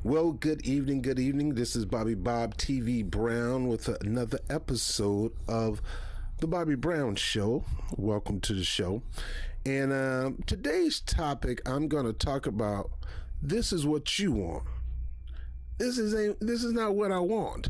Well, good evening, good evening. This is Bobby Bob TV Brown with another episode of The Bobby Brown Show. Welcome to the show. And today's topic, I'm going to talk about, this is what you want. This is not what I want.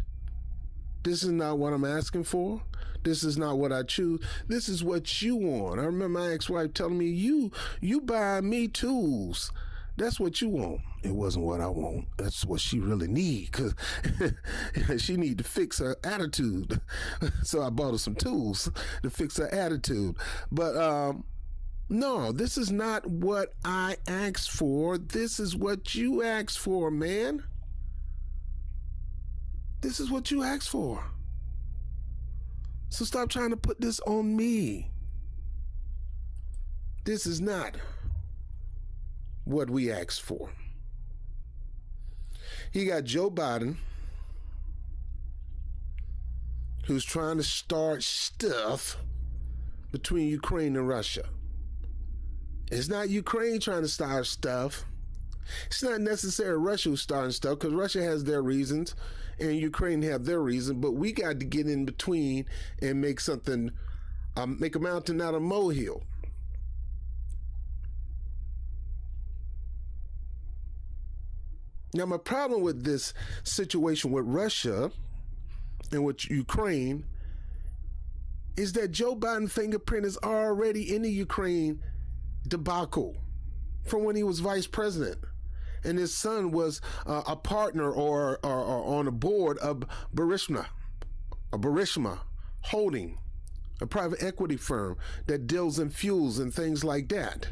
This is not what I'm asking for. This is not what I choose. This is what you want. I remember my ex-wife telling me, you buy me tools. That's what you want. It wasn't what I want. That's what she really need, because she need to fix her attitude. So I bought her some tools to fix her attitude. But no, this is not what I asked for. This is what you asked for, man. This is what you asked for. So stop trying to put this on me. This is not what we asked for. You got Joe Biden, who's trying to start stuff between Ukraine and Russia. It's not Ukraine trying to start stuff. It's not necessarily Russia who's starting stuff, because Russia has their reasons and Ukraine have their reasons, but we got to get in between and make something, make a mountain out of a molehill. Now, my problem with this situation with Russia and with Ukraine is that Joe Biden's fingerprint is already in the Ukraine debacle from when he was vice president. And his son was a partner or on a board of Burisma Holding, a private equity firm that deals in fuels and things like that.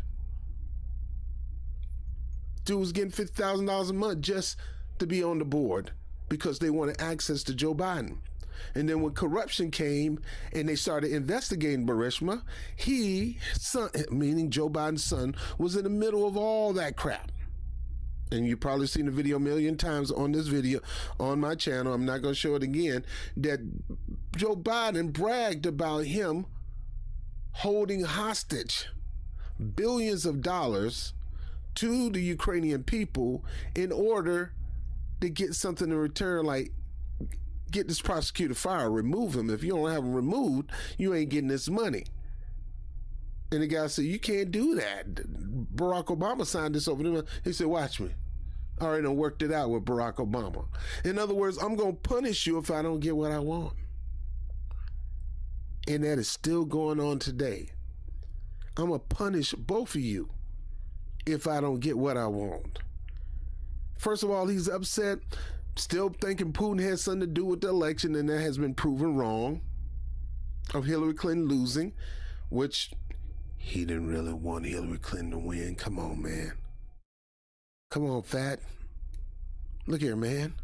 Dude was getting $50,000 a month just to be on the board because they wanted access to Joe Biden. And then when corruption came and they started investigating Burisma, meaning Joe Biden's son, was in the middle of all that crap. And you've probably seen the video a million times on this video on my channel. I'm not going to show it again. That Joe Biden bragged about him holding hostage billions of dollars to the Ukrainian people in order to get something in return, like get this prosecutor fired, remove him. If you don't have him removed, you ain't getting this money. And the guy said, you can't do that. Barack Obama signed this over to him. He said, watch me. I already done worked it out with Barack Obama. In other words, I'm going to punish you if I don't get what I want. And that is still going on today. I'm going to punish both of you if I don't get what I want. First of all, he's upset, still thinking Putin has something to do with the election, and that has been proven wrong, of Hillary Clinton losing, which he didn't really want Hillary Clinton to win. Come on, man. Come on, fat. Look here, man.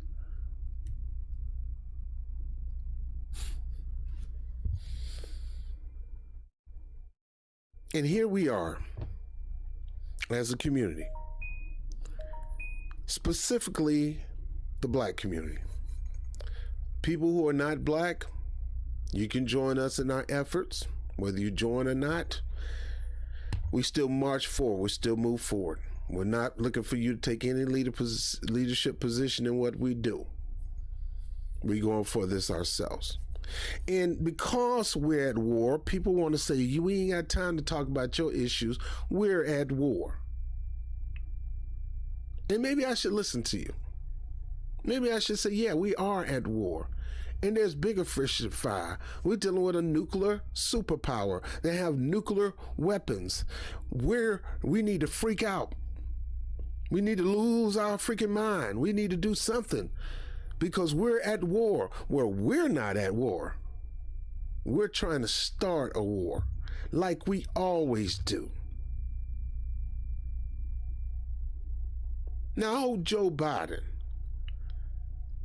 And here we are as a community, specifically the black community. People who are not black, you can join us in our efforts. Whether you join or not, we still march forward. We still move forward. We're not looking for you to take any leadership position in what we do. We're going for this ourselves. And because we're at war, people want to say, we ain't got time to talk about your issues. We're at war. And maybe I should listen to you. Maybe I should say, yeah, we are at war. And there's bigger fish to fry. We're dealing with a nuclear superpower. They have nuclear weapons. We need to freak out. We need to lose our freaking mind. We need to do something, because we're at war. Well, we're not at war. We're trying to start a war like we always do. Now, I hope Joe Biden,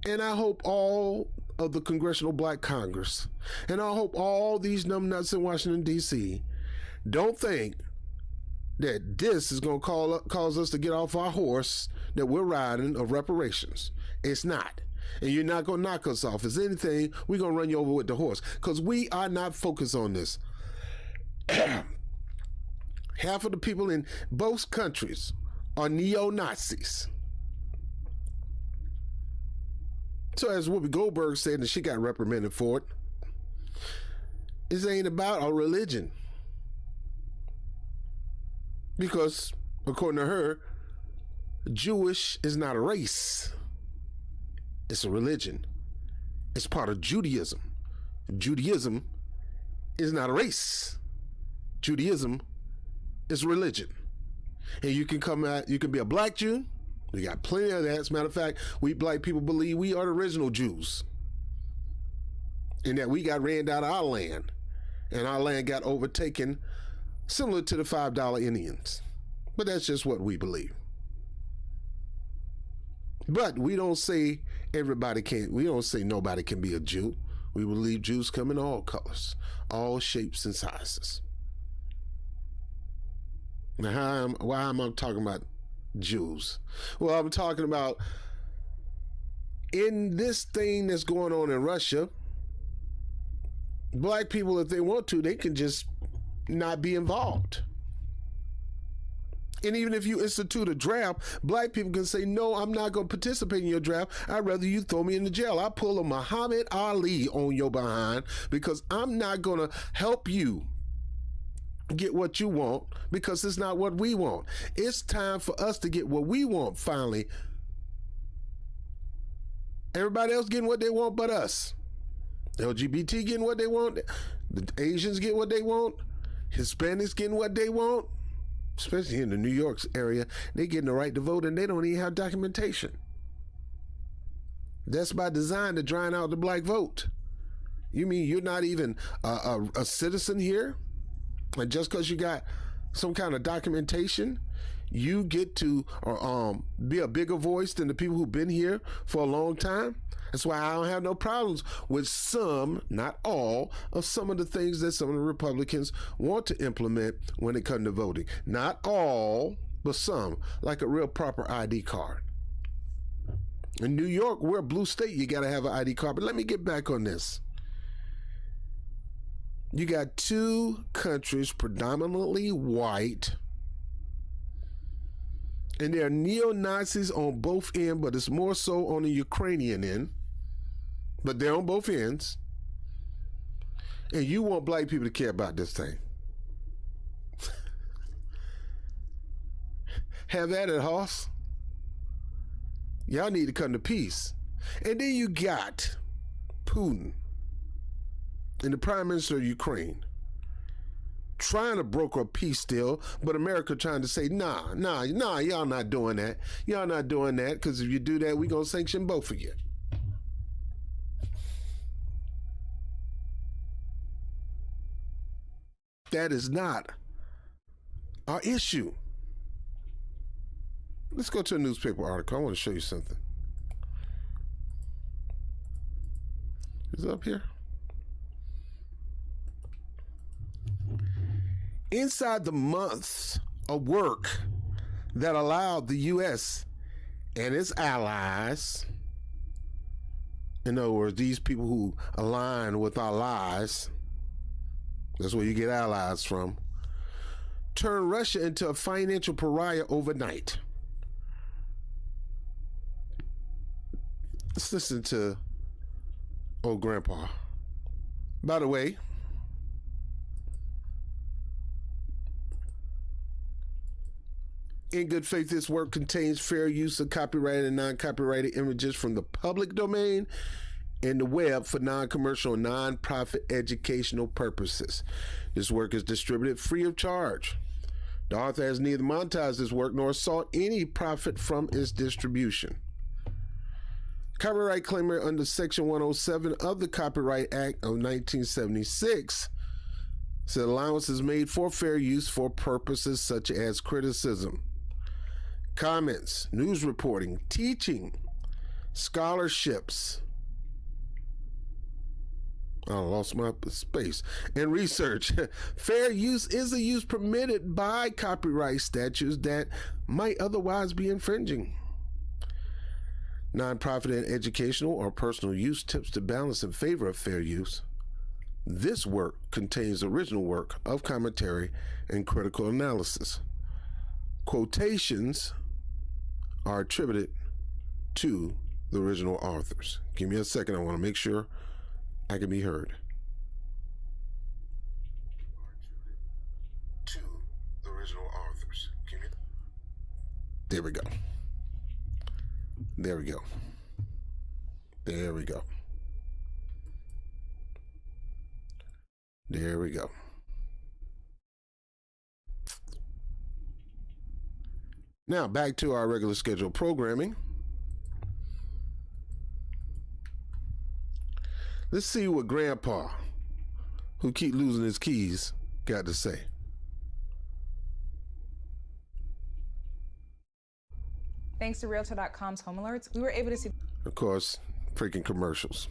and I hope all of the Congressional Black Congress, and I hope all these numbnuts in Washington, D.C. don't think that this is going to cause us to get off our horse, that we're riding of reparations. It's not. And you're not going to knock us off. If anything, we're going to run you over with the horse, because we are not focused on this. Half of the people in both countries are neo-Nazis. So as Whoopi Goldberg said, and she got reprimanded for it, it ain't about our religion. Because, according to her, Jewish is not a race. It's a religion. It's part of Judaism. Judaism is not a race. Judaism is religion. And you can be a black Jew. We got plenty of that. As a matter of fact, we black people believe we are the original Jews. And that we got ran out of our land. And our land got overtaken, similar to the $5 Indians. But that's just what we believe. But we don't say we don't say nobody can be a Jew. We believe Jews come in all colors, all shapes and sizes. Now, why am I talking about Jews? Well, I'm talking about in this thing that's going on in Russia, black people, if they want to, they can just not be involved. And even if you institute a draft, black people can say, no, I'm not going to participate in your draft. I'd rather you throw me in the jail. I pull a Muhammad Ali on your behind, because I'm not going to help you get what you want, because it's not what we want. It's time for us to get what we want finally. Everybody else getting what they want but us. LGBT getting what they want. The Asians get what they want. Hispanics getting what they want. Especially in the New York area, they getting the right to vote and they don't even have documentation. That's by design to drown out the black vote. You mean you're not even a citizen here? And just because you got some kind of documentation, you get to be a bigger voice than the people who've been here for a long time? That's why I don't have no problems with some, not all, of some of the things that some of the Republicans want to implement when it comes to voting. Not all, but some, like a real proper ID card. In New York, we're a blue state, you got to have an ID card. But let me get back on this. You got two countries predominantly white, and there are neo-Nazis on both ends, but it's more so on the Ukrainian end. But they're on both ends. And you want black people to care about this thing. Have at it, Hoss. Y'all need to come to peace. And then you got Putin and the Prime Minister of Ukraine trying to broker a peace deal, but America trying to say, nah, y'all not doing that. Y'all not doing that, because if you do that, we're going to sanction both of you. That is not our issue. Let's go to a newspaper article. I want to show you something. Is it up here? Inside the months of work that allowed the U.S. and its allies, in other words, these people who align with our lies, that's where you get allies from, turn Russia into a financial pariah overnight. Let's listen to old grandpa. By the way, in good faith, this work contains fair use of copyrighted and non-copyrighted images from the public domain and the web for non-commercial and non-profit educational purposes. This work is distributed free of charge. The author has neither monetized this work nor sought any profit from its distribution. Copyright claimer under Section 107 of the Copyright Act of 1976 said allowance is made for fair use for purposes such as criticism, comments, news reporting, teaching, scholarships. I lost my space. And research. Fair use is a use permitted by copyright statutes that might otherwise be infringing. nonprofit and educational or personal use, tips to balance in favor of fair use. This work contains original work of commentary and critical analysis. Quotations are attributed to the original authors. Give me a second. I want to make sure I can be heard. To the original authors. There we go. There we go. There we go. There we go. Now back to our regular scheduled programming. Let's see what Grandpa, who keep losing his keys, got to say. Thanks to Realtor.com's home alerts, we were able to see, of course, freaking commercials.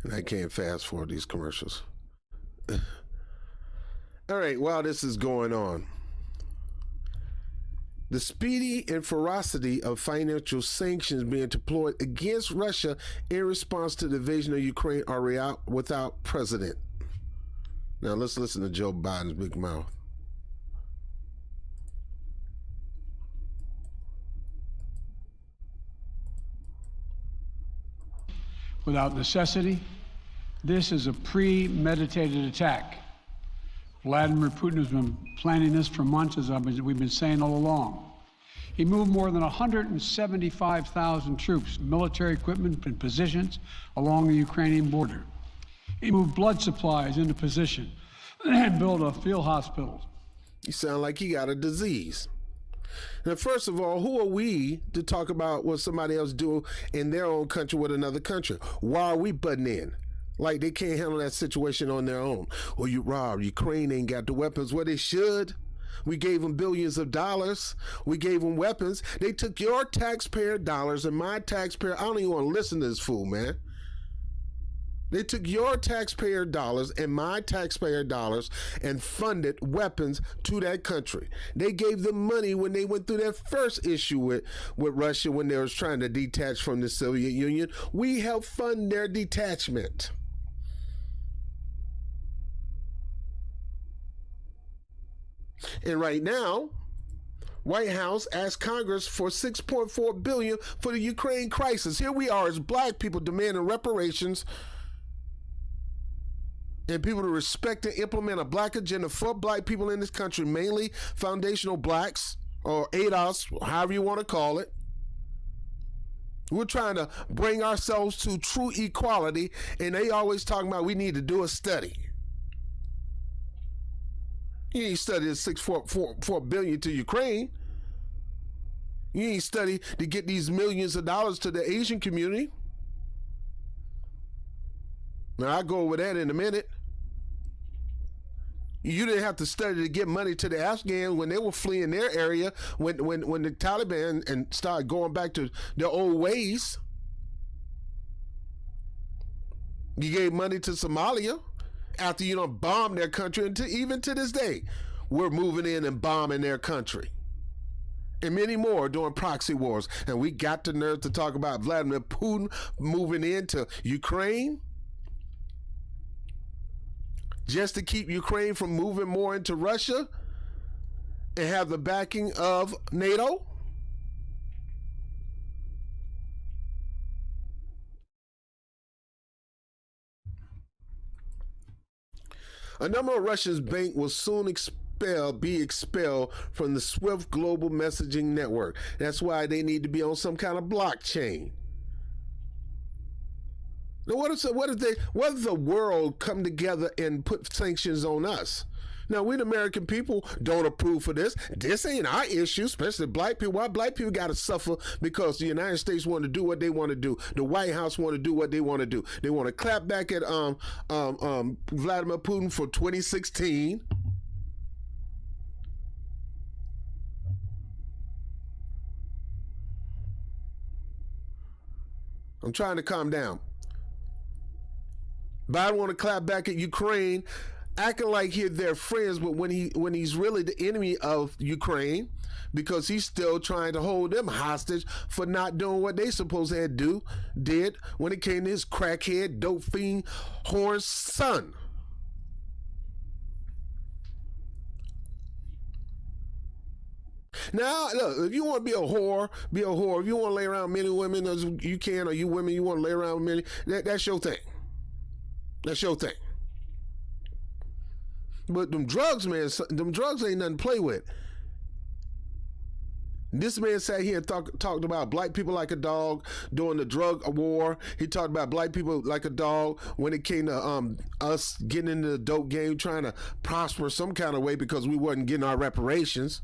And I can't fast forward these commercials. All right, while this is going on, the speedy and ferocity of financial sanctions being deployed against Russia in response to the invasion of Ukraine are without precedent. Now let's listen to Joe Biden's big mouth. Without necessity, this is a premeditated attack. Vladimir Putin has been planning this for months, as we've been saying all along. He moved more than 175,000 troops, military equipment, and positions along the Ukrainian border. He moved blood supplies into position and built a field hospital. You sound like he got a disease. Now, first of all, who are we to talk about what somebody else do in their own country with another country? Why are we butting in? Like they can't handle that situation on their own. Well, Ukraine ain't got the weapons. Well, they should. We gave them billions of dollars. We gave them weapons. They took your taxpayer dollars and my taxpayer. I don't even want to listen to this fool, man. They took your taxpayer dollars and my taxpayer dollars and funded weapons to that country. They gave them money when they went through their first issue with Russia when they was trying to detach from the Soviet Union. We helped fund their detachment. And right now, White House asked Congress for $6.4 billion for the Ukraine crisis. Here we are as black people demanding reparations and people to respect and implement a black agenda for black people in this country, mainly foundational blacks or ADOS, however you want to call it. We're trying to bring ourselves to true equality, and they always talking about we need to do a study. You ain't studied $6.4 billion to Ukraine. You ain't studied to get these millions of dollars to the Asian community. Now, I'll go over that in a minute. You didn't have to study to get money to the Afghans when they were fleeing their area, when the Taliban and started going back to their old ways. You gave money to Somalia after you done bombed their country, and even to this day, we're moving in and bombing their country. And many more doing proxy wars. And we got the nerve to talk about Vladimir Putin moving into Ukraine just to keep Ukraine from moving more into Russia and have the backing of NATO. A number of Russia's banks will soon be expelled from the SWIFT global messaging network. That's why they need to be on some kind of blockchain. Now, what if the world come together and put sanctions on us? Now, we the American people don't approve of this. This ain't our issue, especially black people. Why black people got to suffer because the United States want to do what they want to do. The White House want to do what they want to do. They want to clap back at Vladimir Putin for 2016. I'm trying to calm down. Biden want to clap back at Ukraine acting like they're friends, but when he's really the enemy of Ukraine, because he's still trying to hold them hostage for not doing what they supposed to did when it came to his crackhead, dope fiend, whore's son. Now, look, if you want to be a whore, be a whore. If you want to lay around many women as you can, or you women, you want to lay around many, that's your thing. That's your thing. But them drugs, man, them drugs ain't nothing to play with. This man sat here and talked about black people like a dog during the drug war. He talked about black people like a dog when it came to us getting into the dope game, trying to prosper some kind of way because we wasn't getting our reparations.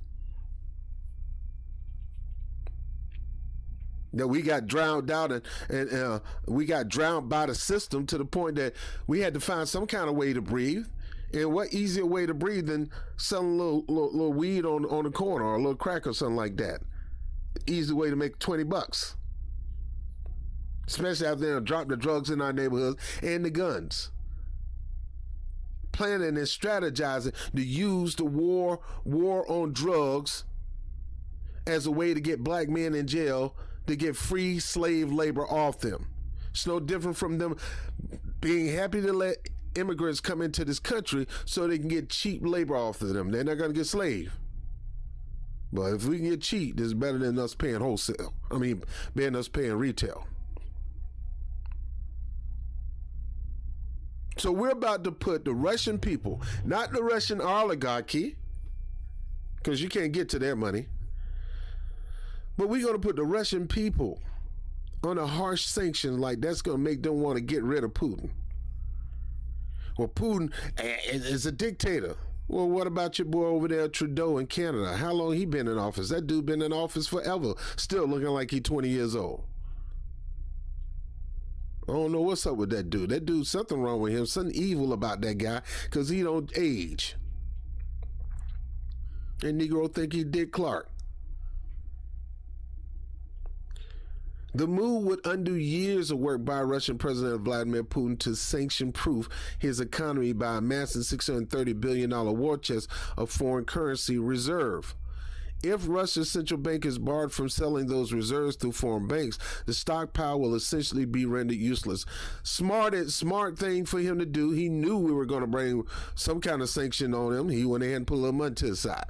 That we got drowned out and we got drowned by the system to the point that we had to find some kind of way to breathe. And what easier way to breathe than selling a little weed on the corner or a little crack or something like that? Easy way to make $20. Especially after they drop the drugs in our neighborhoods and the guns. Planning and strategizing to use the war on drugs as a way to get black men in jail to get free slave labor off them. It's no different from them being happy to let immigrants come into this country so they can get cheap labor off of them. They're not going to get slave. But if we can get cheap, this is better than us paying wholesale. Than us paying retail. So we're about to put the Russian people, not the Russian oligarchy, because you can't get to their money, but we're going to put the Russian people on a harsh sanction like that's going to make them want to get rid of Putin. Well, Putin is a dictator. Well, what about your boy over there, Trudeau in Canada? How long he been in office? That dude been in office forever, still looking like he's 20 years old. I don't know what's up with that dude. That dude, something wrong with him, something evil about that guy, because he don't age. And Negro think he Dick Clark. The move would undo years of work by Russian President Vladimir Putin to sanction-proof his economy by amassing $630 billion war chest of foreign currency reserve. If Russia's central bank is barred from selling those reserves through foreign banks, the stockpile will essentially be rendered useless. Smart thing for him to do. He knew we were going to bring some kind of sanction on him. He went ahead and put a little money to the side.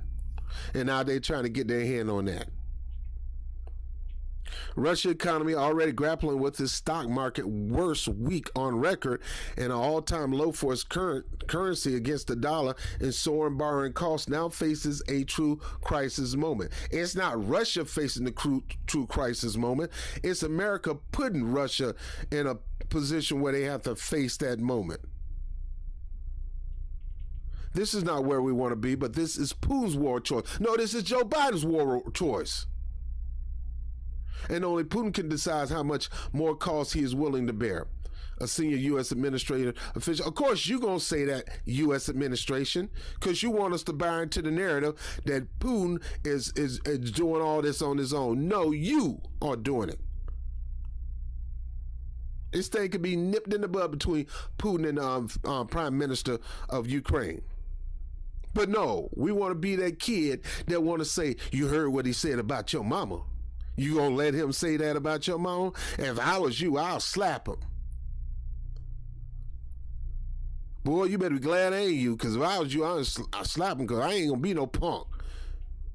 And now they're trying to get their hand on that. Russia economy already grappling with its stock market worst week on record and an all-time low for its current currency against the dollar and soaring borrowing costs now faces a true crisis moment. It's not Russia facing the true crisis moment. It's America putting Russia in a position where they have to face that moment. This is not where we want to be, but this is Putin's war choice. No, this is Joe Biden's war choice. And only Putin can decide how much more cost he is willing to bear. A senior U.S. administrator official. Of course, you're going to say that, U.S. administration, because you want us to buy into the narrative that Putin is doing all this on his own. No, you are doing it. This thing could be nipped in the bud between Putin and Prime Minister of Ukraine. But no, we want to be that kid that want to say, you heard what he said about your mama. You gonna let him say that about your mama? If I was you, I'll slap him. Boy, you better be glad I ain't you, because if I was you, I'll slap him, because I ain't gonna be no punk.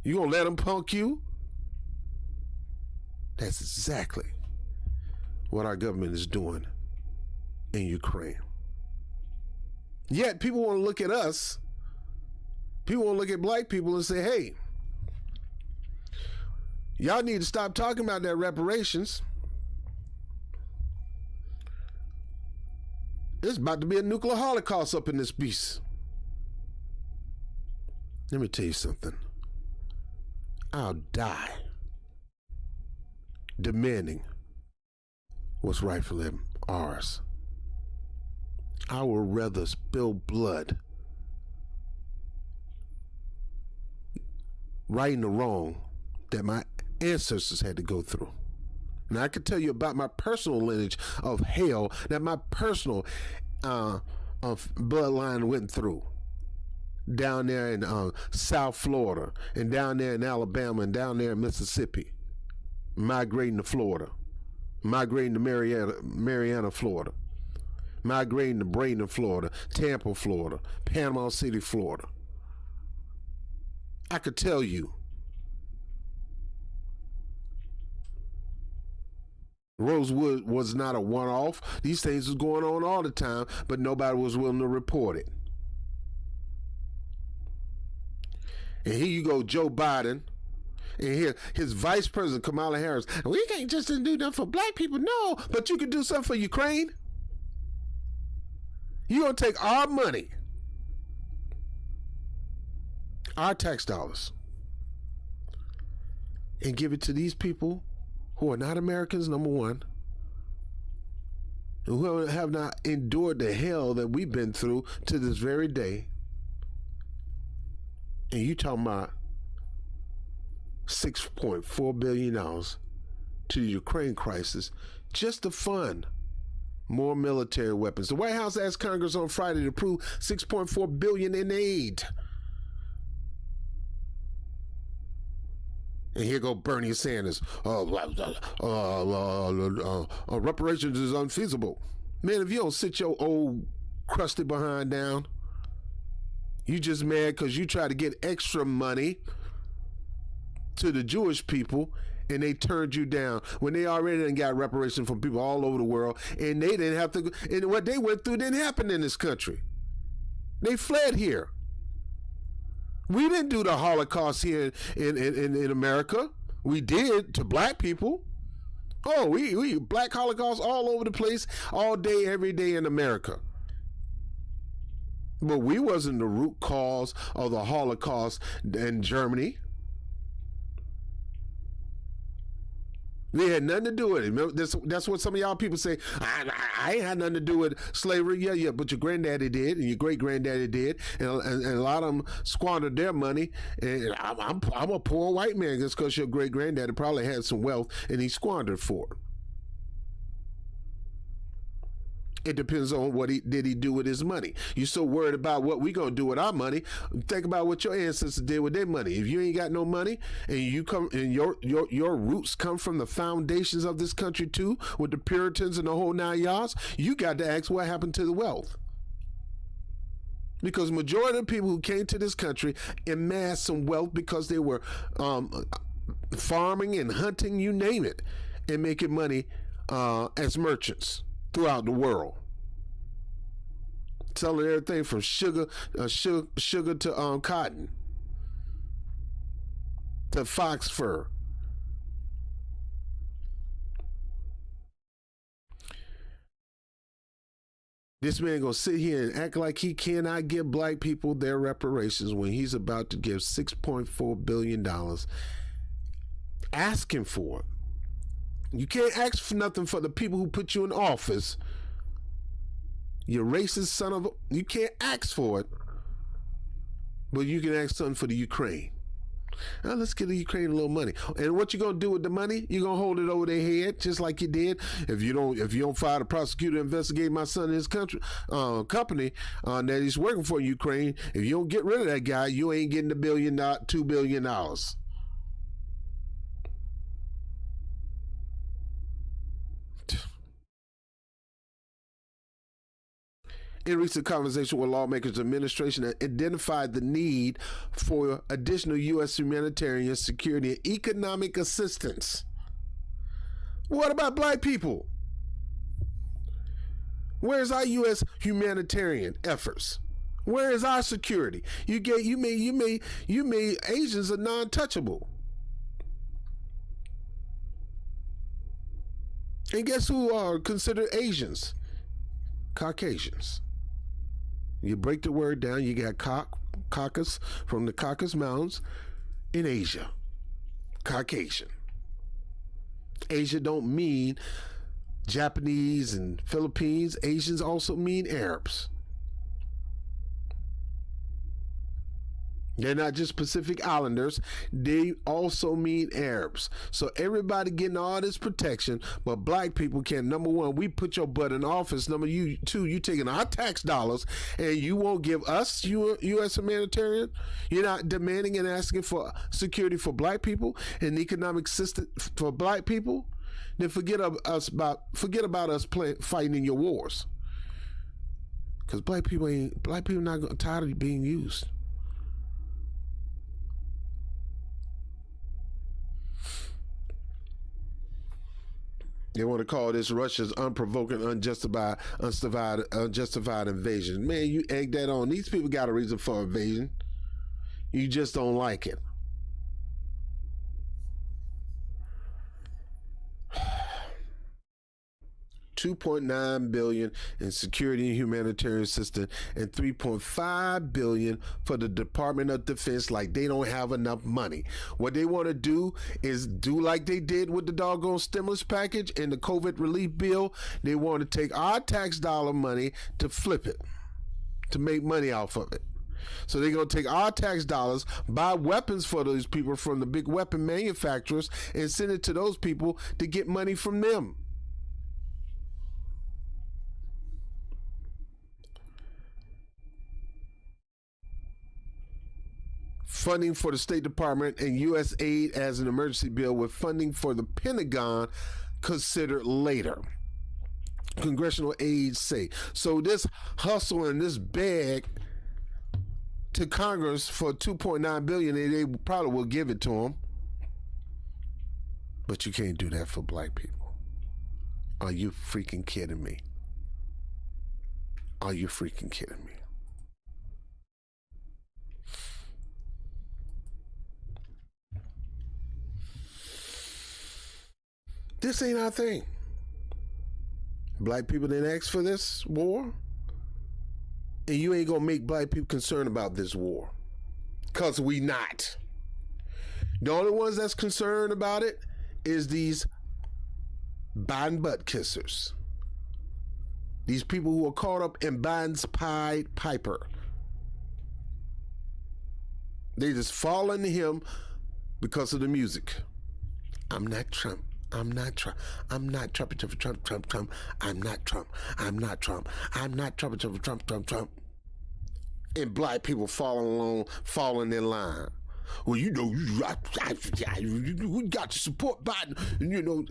You gonna let him punk you? That's exactly what our government is doing in Ukraine. Yet people want to look at us, people want to look at black people and say, hey, y'all need to stop talking about that reparations. There's about to be a nuclear holocaust up in this beast. Let me tell you something. I'll die demanding what's rightfully ours. I would rather spill blood righting the wrong that my ancestors had to go through. And I can tell you about my personal lineage of hell that my personal bloodline went through. down there in South Florida, and down there in Alabama, and down there in Mississippi, migrating to Florida, migrating to Marietta, Florida, migrating to Bradenton, Florida, Tampa, Florida, Panama City, Florida. I could tell you, Rosewood was not a one-off. These things was going on all the time, but nobody was willing to report it. And here you go, Joe Biden, and here his vice president, Kamala Harris. We can't just do nothing for black people. No, but you can do something for Ukraine. You're going to take our money, our tax dollars, and give it to these people who are not Americans, number one, and who have not endured the hell that we've been through to this very day. And you talking about $6.4 billion to the Ukraine crisis just to fund more military weapons. The White House asked Congress on Friday to approve $6.4 billion in aid. And here go Bernie Sanders. Reparations is unfeasible. Man, if you don't sit your old crusty behind down, you just mad because you try to get extra money to the Jewish people and they turned you down when they already done got reparations from people all over the world, and they didn't have to, and what they went through didn't happen in this country. They fled here. We didn't do the Holocaust here in America. We did to black people. Oh, we black Holocaust all over the place, all day, every day in America. But we wasn't the root cause of the Holocaust in Germany. We had nothing to do with it. Remember, that's what some of y'all people say. I ain't had nothing to do with slavery. Yeah, but your granddaddy did, and your great granddaddy did, and a lot of them squandered their money. And I'm a poor white man just because your great granddaddy probably had some wealth and he squandered for it. It depends on what he do with his money. You're so worried about what we gonna do with our money. Think about what your ancestors did with their money. If you ain't got no money and you come and your roots come from the foundations of this country too, with the Puritans and the whole 9 yards, you got to ask what happened to the wealth. Because majority of the people who came to this country amassed some wealth because they were farming and hunting, you name it, and making money as merchants throughout the world, selling everything from sugar to cotton to fox fur. This man gonna sit here and act like he cannot give black people their reparations when he's about to give $6.4 billion, asking for it. You can't ask for nothing for the people who put you in office. You racist son of a... You can't ask for it. But you can ask something for the Ukraine. Now let's give the Ukraine a little money. And what you gonna do with the money? You're gonna hold it over their head just like you did. If you don't fire the prosecutor to investigate my son and his company that he's working for in Ukraine, if you don't get rid of that guy, you ain't getting $2 billion. In recent conversation with lawmakers, the administration identified the need for additional U.S. humanitarian security and economic assistance. What about black people? Where's our U.S. humanitarian efforts? Where is our security? You made Asians a non-touchable. And guess who are considered Asians? Caucasians. You break the word down, you got Caucasus from the Caucasus Mountains in Asia. Caucasian. Asia don't mean Japanese and Philippines. Asians also mean Arabs. They're not just Pacific Islanders. They also mean Arabs. So everybody getting all this protection, but black people can't. Number one, we put your butt in office. Number two, you taking our tax dollars and you won't give us U.S. humanitarian. You're not demanding and asking for security for black people and economic assistance for black people. Then forget about us fighting in your wars. Because black people not tired of being used. They want to call this Russia's unprovoked, unjustified invasion. Man, you egg that on. These people got a reason for invasion. You just don't like it. $2.9 billion in security and humanitarian assistance and $3.5 billion for the Department of Defense, like they don't have enough money. What they want to do is do like they did with the doggone stimulus package and the COVID relief bill. They want to take our tax dollar money to flip it, to make money off of it. So they're going to take our tax dollars, buy weapons for those people from the big weapon manufacturers, and send it to those people to get money from them. Funding for the State Department and U.S. aid as an emergency bill, with funding for the Pentagon considered later. Congressional aides say. So this hustle and this bag to Congress for $2.9 billion, they probably will give it to them. But you can't do that for black people. Are you freaking kidding me? Are you freaking kidding me? This ain't our thing. Black people didn't ask for this war. And you ain't gonna make black people concerned about this war. Cause we not. The only ones that's concerned about it is these Biden butt kissers. These people who are caught up in Biden's Pied Piper. They just fall into him because of the music. I'm not Trump. I'm not Trump. I'm not Trump. I'm not Trump. I'm not Trump. I'm not Trump. And black people falling in line. Well, you know, we got to support Biden. You know,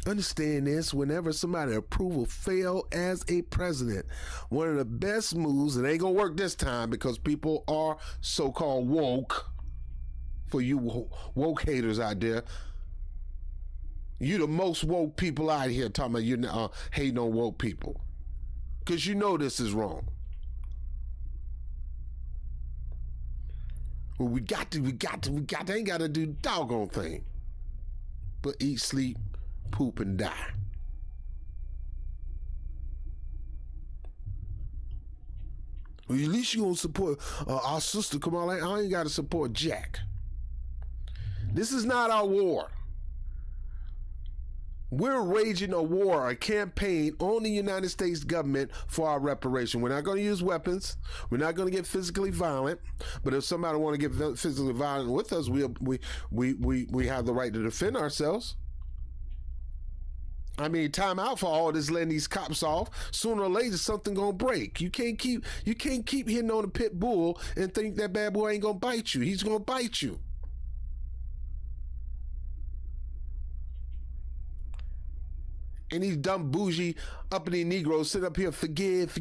understand this. Whenever somebody's approval fail as a president, one of the best moves, it ain't gonna work this time because people are so-called woke. For you woke haters out there. You the most woke people out here talking about you hating on woke people. Because you know this is wrong. Well, we ain't got to do the doggone thing. But eat, sleep, poop, and die. Well, at least you gonna support our sister Kamala. I ain't got to support Jack. This is not our war. We're waging a war, a campaign on the United States government for our reparation. We're not going to use weapons. We're not going to get physically violent. But if somebody want to get physically violent with us, we have the right to defend ourselves. I mean, time out for all this letting these cops off. Sooner or later, something gonna break. You can't keep hitting on a pit bull and think that bad boy ain't gonna bite you. He's gonna bite you. And these dumb bougie uppity Negroes sit up here, forgive.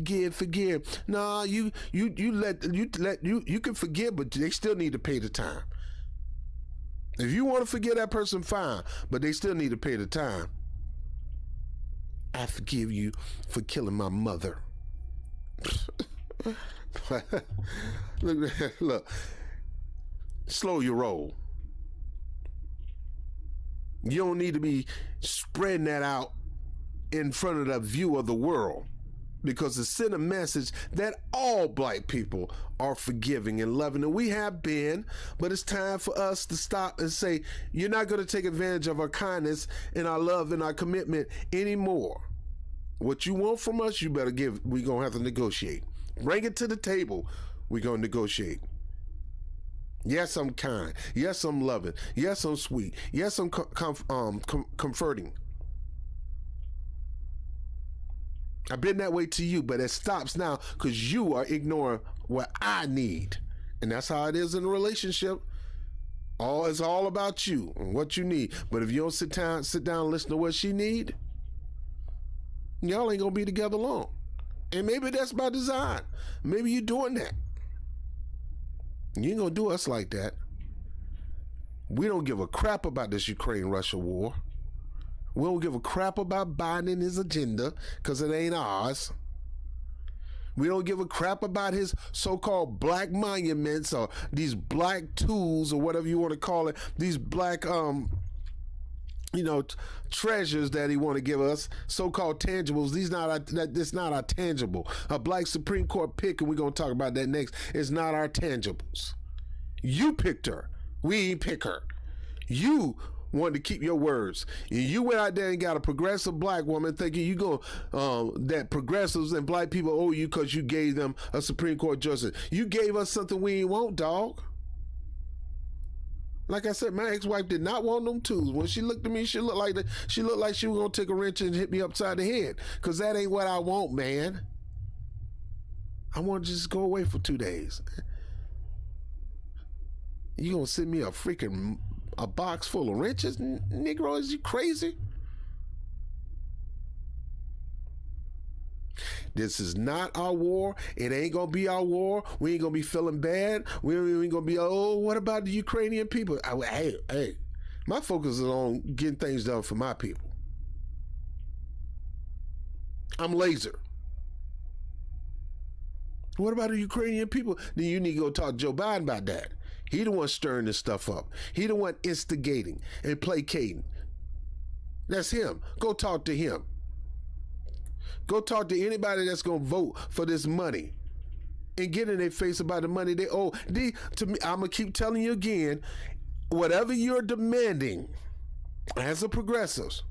Nah, you can forgive, but they still need to pay the time. If you want to forgive that person, fine, but they still need to pay the time. I forgive you for killing my mother. Look, slow your roll. You don't need to be spreading that out in front of the view of the world, because it sent a message that all black people are forgiving and loving, and we have been, but it's time for us to stop and say, you're not going to take advantage of our kindness and our love and our commitment anymore. What you want from us, you better give. We're going to have to negotiate. Bring it to the table. we're going to negotiate. Yes, I'm kind. Yes, I'm loving. Yes, I'm sweet. Yes, I'm comforting. I've been that way to you, but it stops now because you are ignoring what I need. And that's how it is in a relationship. It's all about you and what you need. But if you don't sit down and listen to what she need, y'all ain't gonna be together long. And maybe that's by design. Maybe you're doing that. You ain't gonna do us like that. We don't give a crap about this Ukraine-Russia war. We don't give a crap about Biden and his agenda because it ain't ours. We don't give a crap about his so-called black monuments or these black tools or whatever you want to call it. These black, treasures that he want to give us, so-called tangibles. It's not our tangible. A black Supreme Court pick, and we're going to talk about that next, is not our tangibles. You picked her. We ain't pick her. You wanted to keep your words. And you went out there and got a progressive black woman thinking that progressives and black people owe you because you gave them a Supreme Court justice. You gave us something we ain't want, dog. Like I said, my ex-wife did not want them tools. When she looked at me, she looked like she was gonna take a wrench and hit me upside the head. Cause that ain't what I want, man. I want to just go away for 2 days. You gonna send me a box full of wrenches, Negro? Is you crazy? This is not our war. It ain't gonna be our war. We ain't gonna be feeling bad. We ain't gonna be, what about the Ukrainian people? Hey, my focus is on getting things done for my people. I'm laser. What about the Ukrainian people? Then you need to go talk to Joe Biden about that. He the one stirring this stuff up. He the one instigating and placating. That's him. Go talk to him. Go talk to anybody that's going to vote for this money and get in their face about the money they owe. To me, I'm going to keep telling you again, whatever you're demanding as a progressive,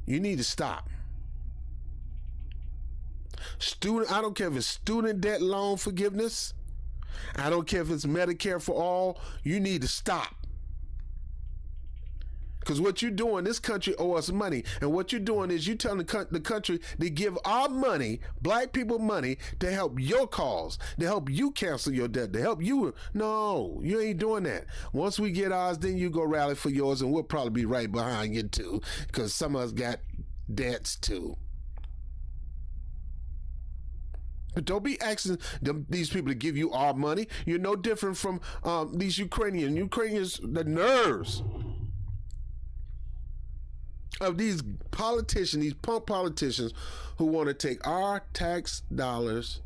you need to stop. I don't care if it's student debt loan forgiveness. I don't care if it's Medicare for all. You need to stop. Because what you're doing, this country owes us money. And what you're doing is you're telling the country to give our money, black people money, to help your cause, to help you cancel your debt, to help you. No, you ain't doing that. Once we get ours, then you go rally for yours, and we'll probably be right behind you too, because some of us got debts too. But don't be asking these people to give you our money. You're no different from these Ukrainians, the nerves of these politicians, these punk politicians who want to take our tax dollars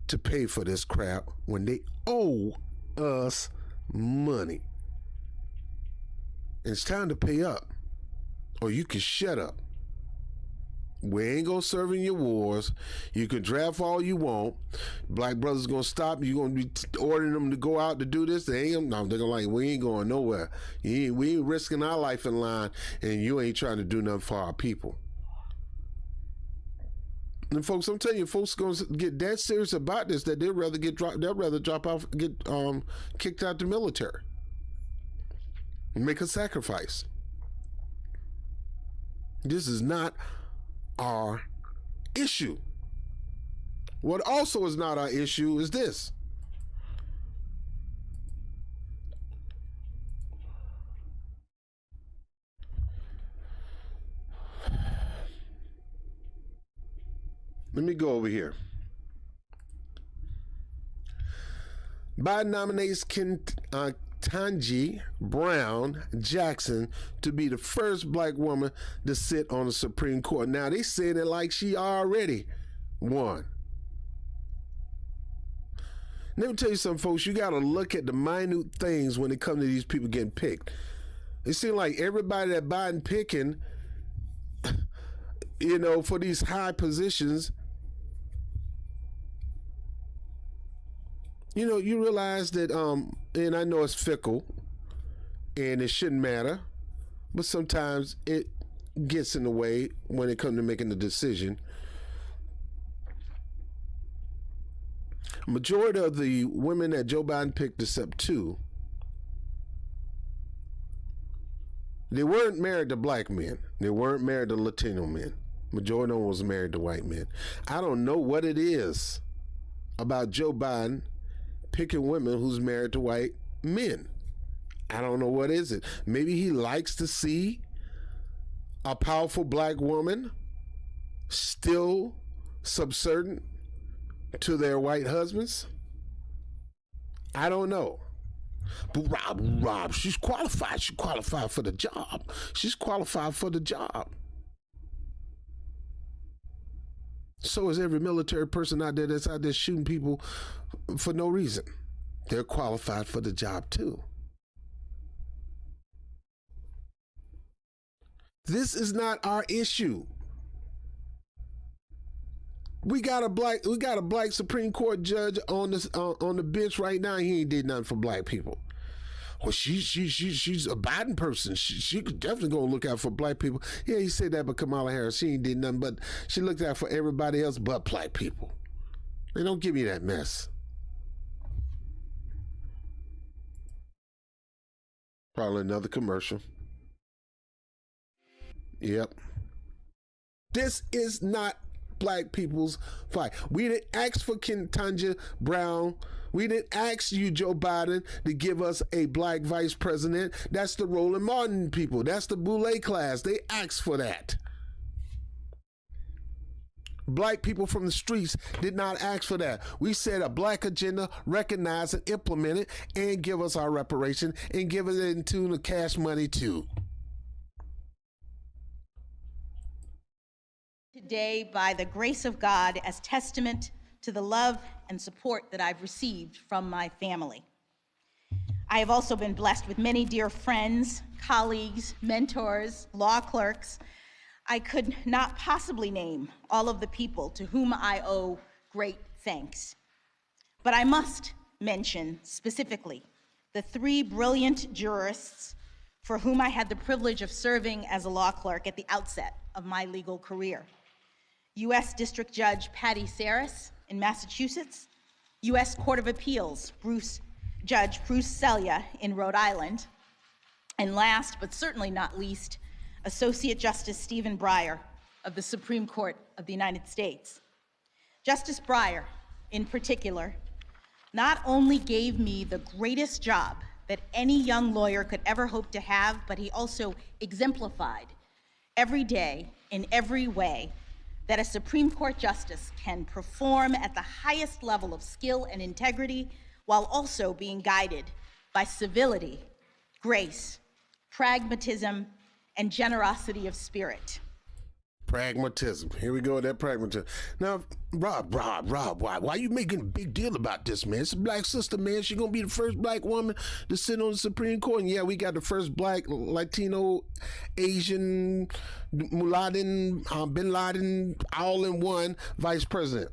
to pay for this crap when they owe us money. And it's time to pay up, or you can shut up. We ain't gonna serve in your wars. You can draft all you want. Black brothers gonna stop. You gonna be ordering them to go out to do this. They're gonna we ain't going nowhere. We ain't risking our life in line, and you ain't trying to do nothing for our people. And folks, I'm telling you, folks gonna get that serious about this that they'd rather drop off, get kicked out the military, and make a sacrifice. This is not our issue. What also is not our issue is this. Let me go over here. Biden nominates Ketanji Brown Jackson to be the first black woman to sit on the Supreme Court. Now, they said it like she already won. Let me tell you something, folks. You got to look at the minute things when it comes to these people getting picked. It seems like everybody that Biden picking, for these high positions, you realize that, and I know it's fickle and it shouldn't matter, but sometimes it gets in the way when it comes to making the decision. Majority of the women that Joe Biden picked, except two, they weren't married to black men. They weren't married to Latino men. Majority of them was married to white men. I don't know what it is about Joe Biden picking women who's married to white men. I don't know what is it. Maybe he likes to see a powerful black woman still subservient to their white husbands. I don't know. But Rob, she's qualified. She's qualified for the job. She's qualified for the job. So is every military person out there that's out there shooting people for no reason. They're qualified for the job too. This is not our issue. We got a black Supreme Court judge on the bench right now. He ain't did nothing for black people. Well, she's a Biden person. She could definitely go look out for black people. Yeah, he said that, but Kamala Harris, she ain't did nothing, but she looked out for everybody else but black people. They don't give me that mess. Probably another commercial. Yep. This is not black people's fight. We didn't ask for Ketanji Brown. We didn't ask you, Joe Biden, to give us a black vice president. That's the Roland Martin people. That's the Boulay class. They asked for that. Black people from the streets did not ask for that. We said a black agenda, recognize and implement it, and give us our reparation, and give it into the cash money too. Today, by the grace of God, as testament to the love and support that I've received from my family. I have also been blessed with many dear friends, colleagues, mentors, law clerks. I could not possibly name all of the people to whom I owe great thanks. But I must mention specifically the three brilliant jurists for whom I had the privilege of serving as a law clerk at the outset of my legal career. U.S. District Judge Patty Saris in Massachusetts, U.S. Court of Appeals Judge Bruce Selya in Rhode Island, and last but certainly not least, Associate Justice Stephen Breyer of the Supreme Court of the United States. Justice Breyer, in particular, not only gave me the greatest job that any young lawyer could ever hope to have, but he also exemplified every day in every way that a Supreme Court justice can perform at the highest level of skill and integrity while also being guided by civility, grace, pragmatism, and generosity of spirit. Pragmatism. Here we go with that pragmatism. Now, Rob, why you making a big deal about this, man? It's a black sister, man. She gonna be the first black woman to sit on the Supreme Court. And yeah, we got the first black, Latino, Asian, mulatto, Bin Laden, all in one vice president.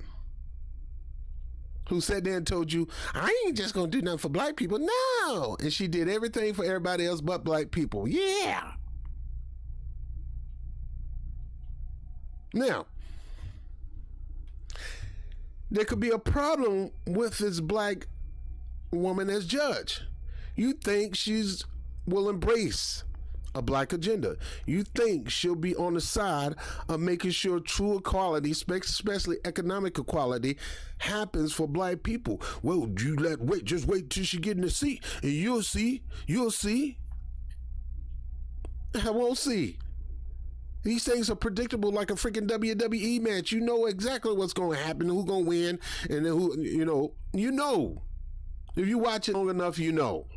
Who sat there and told you, I ain't just gonna do nothing for black people. No. And she did everything for everybody else but black people. Yeah. Now, there could be a problem with this black woman as judge. You think she's will embrace a black agenda. You think she'll be on the side of making sure true equality, especially economic equality, happens for black people. Well, just wait till she get in the seat and you'll see. I won't see. These things are predictable like a freaking WWE match. You know exactly what's going to happen, who's going to win, and then who, you know. If you watch it long enough, you know.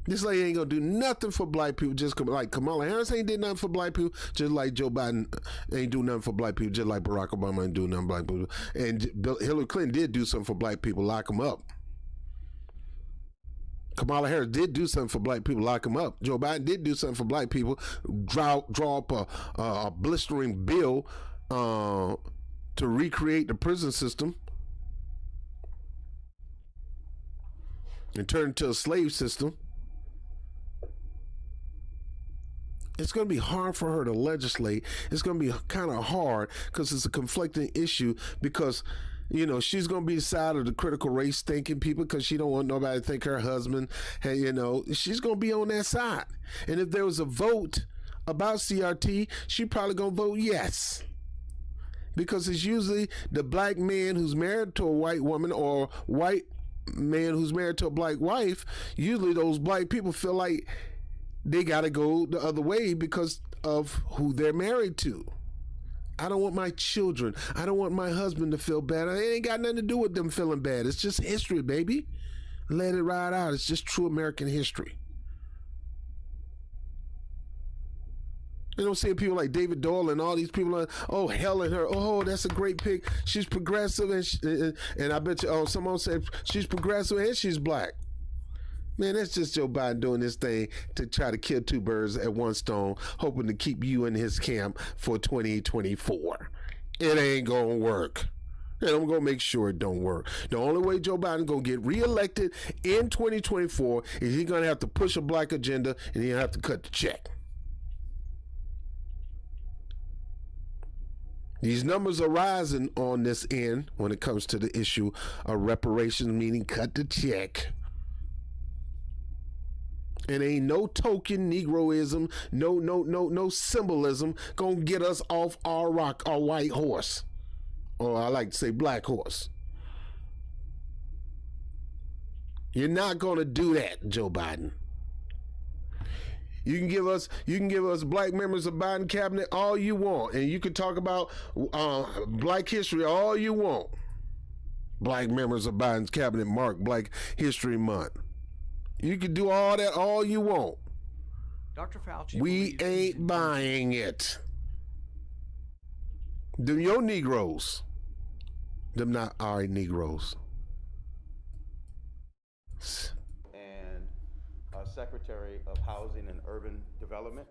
This lady ain't going to do nothing for black people, just like Kamala Harris ain't did nothing for black people, just like Joe Biden ain't do nothing for black people, just like Barack Obama ain't do nothing for black people. And Hillary Clinton did do something for black people, lock them up. Kamala Harris did do something for black people, lock them up. Joe Biden did do something for black people, draw up a blistering bill to recreate the prison system and turn it to a slave system. It's going to be hard for her to legislate. It's going to be kind of hard because it's a conflicting issue, because You know, she's going to be the side of the critical race thinking people because she don't want nobody to think her husband, hey, you know, she's going to be on that side. And if there was a vote about CRT, she probably going to vote yes. Because it's usually the black man who's married to a white woman or white man who's married to a black wife. Usually those black people feel like they got to go the other way because of who they're married to. I don't want my children, I don't want my husband to feel bad. It ain't got nothing to do with them feeling bad. It's just history, baby. Let it ride out. It's just true American history. You know, seeing people like David Doyle and all these people are, oh, Helen her, oh, that's a great pick. She's progressive, and I bet you, someone said she's progressive and she's black. Man, that's just Joe Biden doing this thing to try to kill two birds at one stone, hoping to keep you in his camp for 2024. It ain't going to work. And I'm going to make sure it don't work. The only way Joe Biden going to get reelected in 2024 is he's going to have to push a black agenda and he'll have to cut the check. These numbers are rising on this end when it comes to the issue of reparations, meaning cut the check. And ain't no token Negroism, no symbolism gonna get us off our white horse. Or I like to say black horse. You're not gonna do that, Joe Biden. You can give us black members of Biden cabinet all you want, and you can talk about black history all you want. Black members of Biden's cabinet mark Black History Month. You can do all that all you want. Dr. Fauci, we ain't buying it. Them your Negroes. Them not our Negroes. And Secretary of Housing and Urban Development.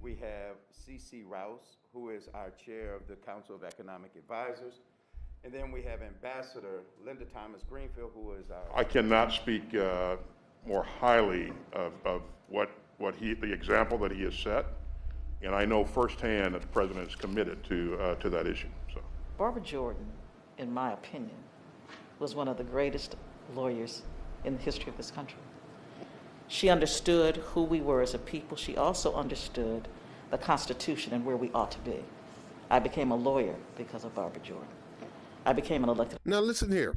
We have C.C. Rouse, who is our chair of the Council of Economic Advisors. And then we have Ambassador Linda Thomas Greenfield, who is our... I cannot speak more highly of the example that he has set, and I know firsthand that the president is committed to that issue. So, Barbara Jordan, in my opinion, was one of the greatest lawyers in the history of this country. She understood who we were as a people. She also understood the Constitution and where we ought to be. I became a lawyer because of Barbara Jordan. I became an elected. Now listen here.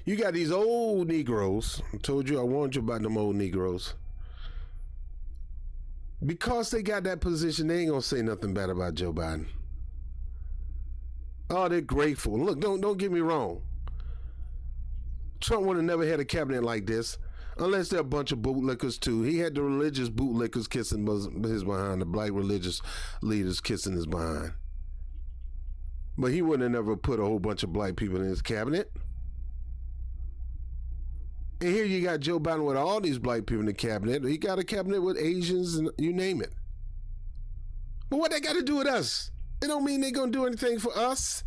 You got these old Negroes. I told you I warned you about them old Negroes. Because they got that position, they ain't gonna say nothing bad about Joe Biden. Oh, they're grateful. Look, don't get me wrong. Trump would have never had a cabinet like this, unless they're a bunch of bootlickers too. He had the religious bootlickers kissing his behind, the black religious leaders kissing his behind. But he wouldn't have never put a whole bunch of black people in his cabinet. And here you got Joe Biden with all these black people in the cabinet. He got a cabinet with Asians and you name it. But what they got to do with us? It don't mean they're going to do anything for us.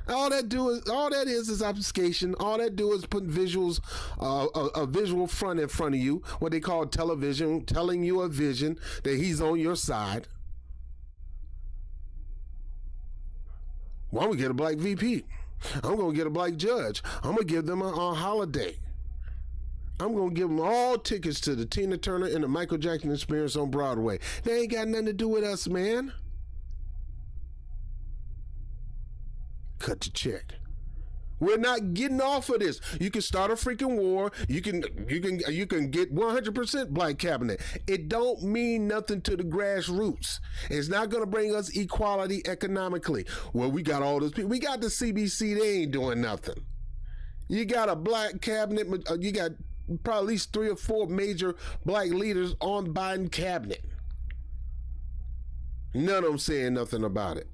All that is obfuscation. All that do is put visuals, a visual front in front of you, what they call television, telling you a vision that he's on your side. Well, I'm going to get a black VP. I'm going to get a black judge. I'm going to give them a holiday. I'm going to give them all tickets to the Tina Turner and the Michael Jackson Experience on Broadway. They ain't got nothing to do with us, man. Cut the check. We're not getting off of this. You can start a freaking war. You can get 100% black cabinet. It don't mean nothing to the grassroots. It's not going to bring us equality economically. Well, we got all those people. We got the CBC. They ain't doing nothing. You got a black cabinet. You got probably at least 3 or 4 major black leaders on Biden cabinet. None of them saying nothing about it.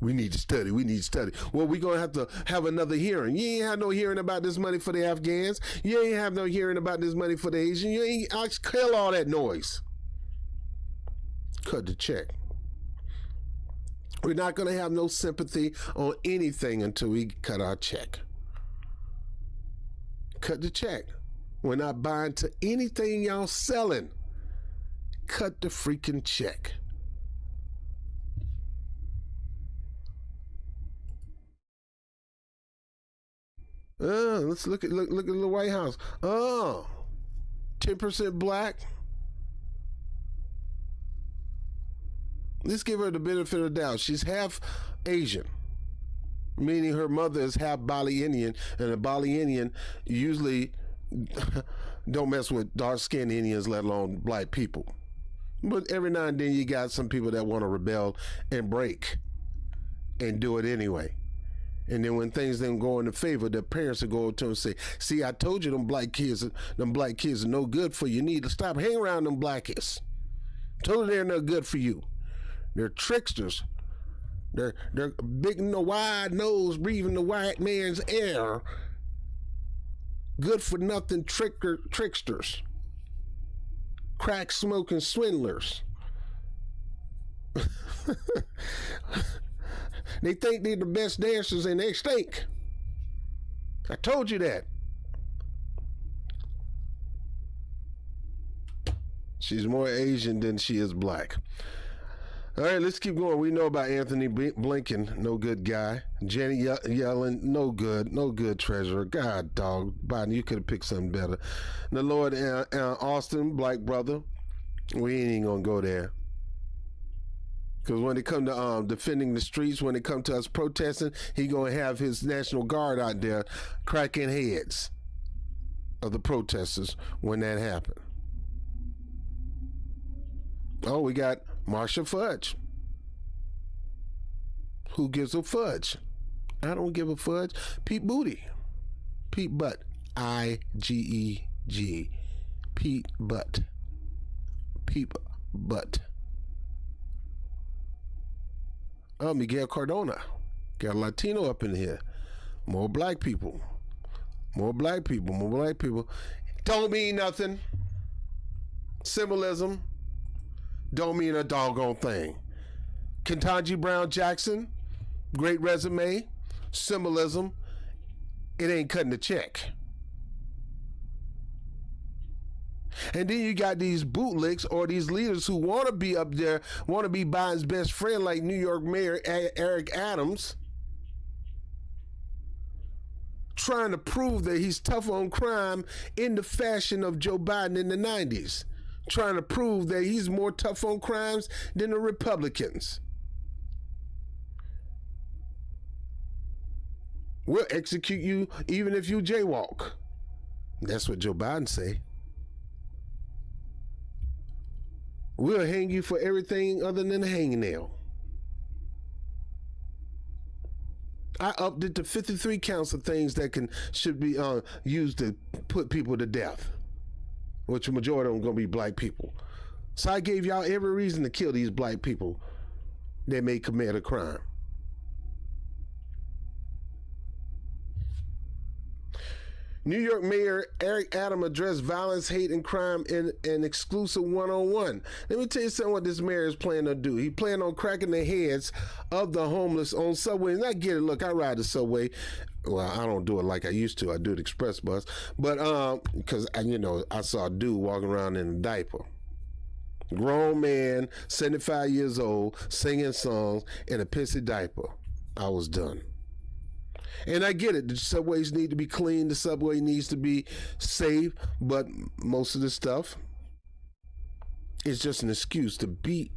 We need to study. We need to study. Well, we're going to have another hearing. You ain't have no hearing about this money for the Afghans. You ain't have no hearing about this money for the Asians. You ain't kill all that noise. Cut the check. We're not going to have no sympathy on anything until we cut our check. Cut the check. We're not buying to anything y'all selling. Cut the freaking check. Let's look at the White House. 10% black. Let's give her the benefit of the doubt. She's half Asian, meaning her mother is half Bali Indian, and a Bali Indian usually don't mess with dark-skinned Indians, let alone black people. But every now and then you got some people that want to rebel and break and do it anyway. And then when things didn't go in the favor, the parents will go to them and say, see, I told you them black kids are no good for you. You need to stop hanging around them black kids. Told you they're no good for you. They're tricksters. They're big, wide nose, breathing the white man's air. Good for nothing tricksters. Crack smoking swindlers. They think they're the best dancers and they stink. I told you that. She's more Asian than she is black. All right, let's keep going. We know about Anthony Blinken, no good guy. Janet Yellen, no good treasurer. God, dog. Biden, you could have picked something better. The Lord Austin, black brother, we ain't even going to go there. Because when it come to defending the streets, when it come to us protesting, he going to have his National Guard out there cracking heads of the protesters when that happen. Oh, we got Marsha Fudge. Who gives a fudge? I don't give a fudge. Pete Booty. Pete Butt. I-G-E-G. Pete Butt. Pete Butt. Oh, Miguel Cardona. Got a Latino up in here. More black people. More black people. More black people. Don't mean nothing. Symbolism. Don't mean a doggone thing. Ketanji Brown Jackson, great resume, symbolism. It ain't cutting the check. And then you got these bootlicks or these leaders who want to be up there, want to be Biden's best friend, like New York Mayor Eric Adams, trying to prove that he's tough on crime in the fashion of Joe Biden in the 90s. Trying to prove that he's more tough on crimes than the Republicans. We'll execute you even if you jaywalk. That's what Joe Biden say. We'll hang you for everything other than a hangnail. I upped it to 53 counts of things that should be used to put people to death, which the majority of them going to be black people. So I gave y'all every reason to kill these black people that may commit a crime. New York Mayor Eric Adams addressed violence, hate, and crime in an exclusive one-on-one. Let me tell you something what this mayor is planning to do. He planned on cracking the heads of the homeless on subways. And I get it. Look, I ride the subway. Well, I don't do it like I used to. I do the express bus. But because, I saw a dude walking around in a diaper. Grown man, 75 years old, singing songs in a pissy diaper. I was done. And I get it. The subways need to be clean. The subway needs to be safe. But most of the stuff is just an excuse to beat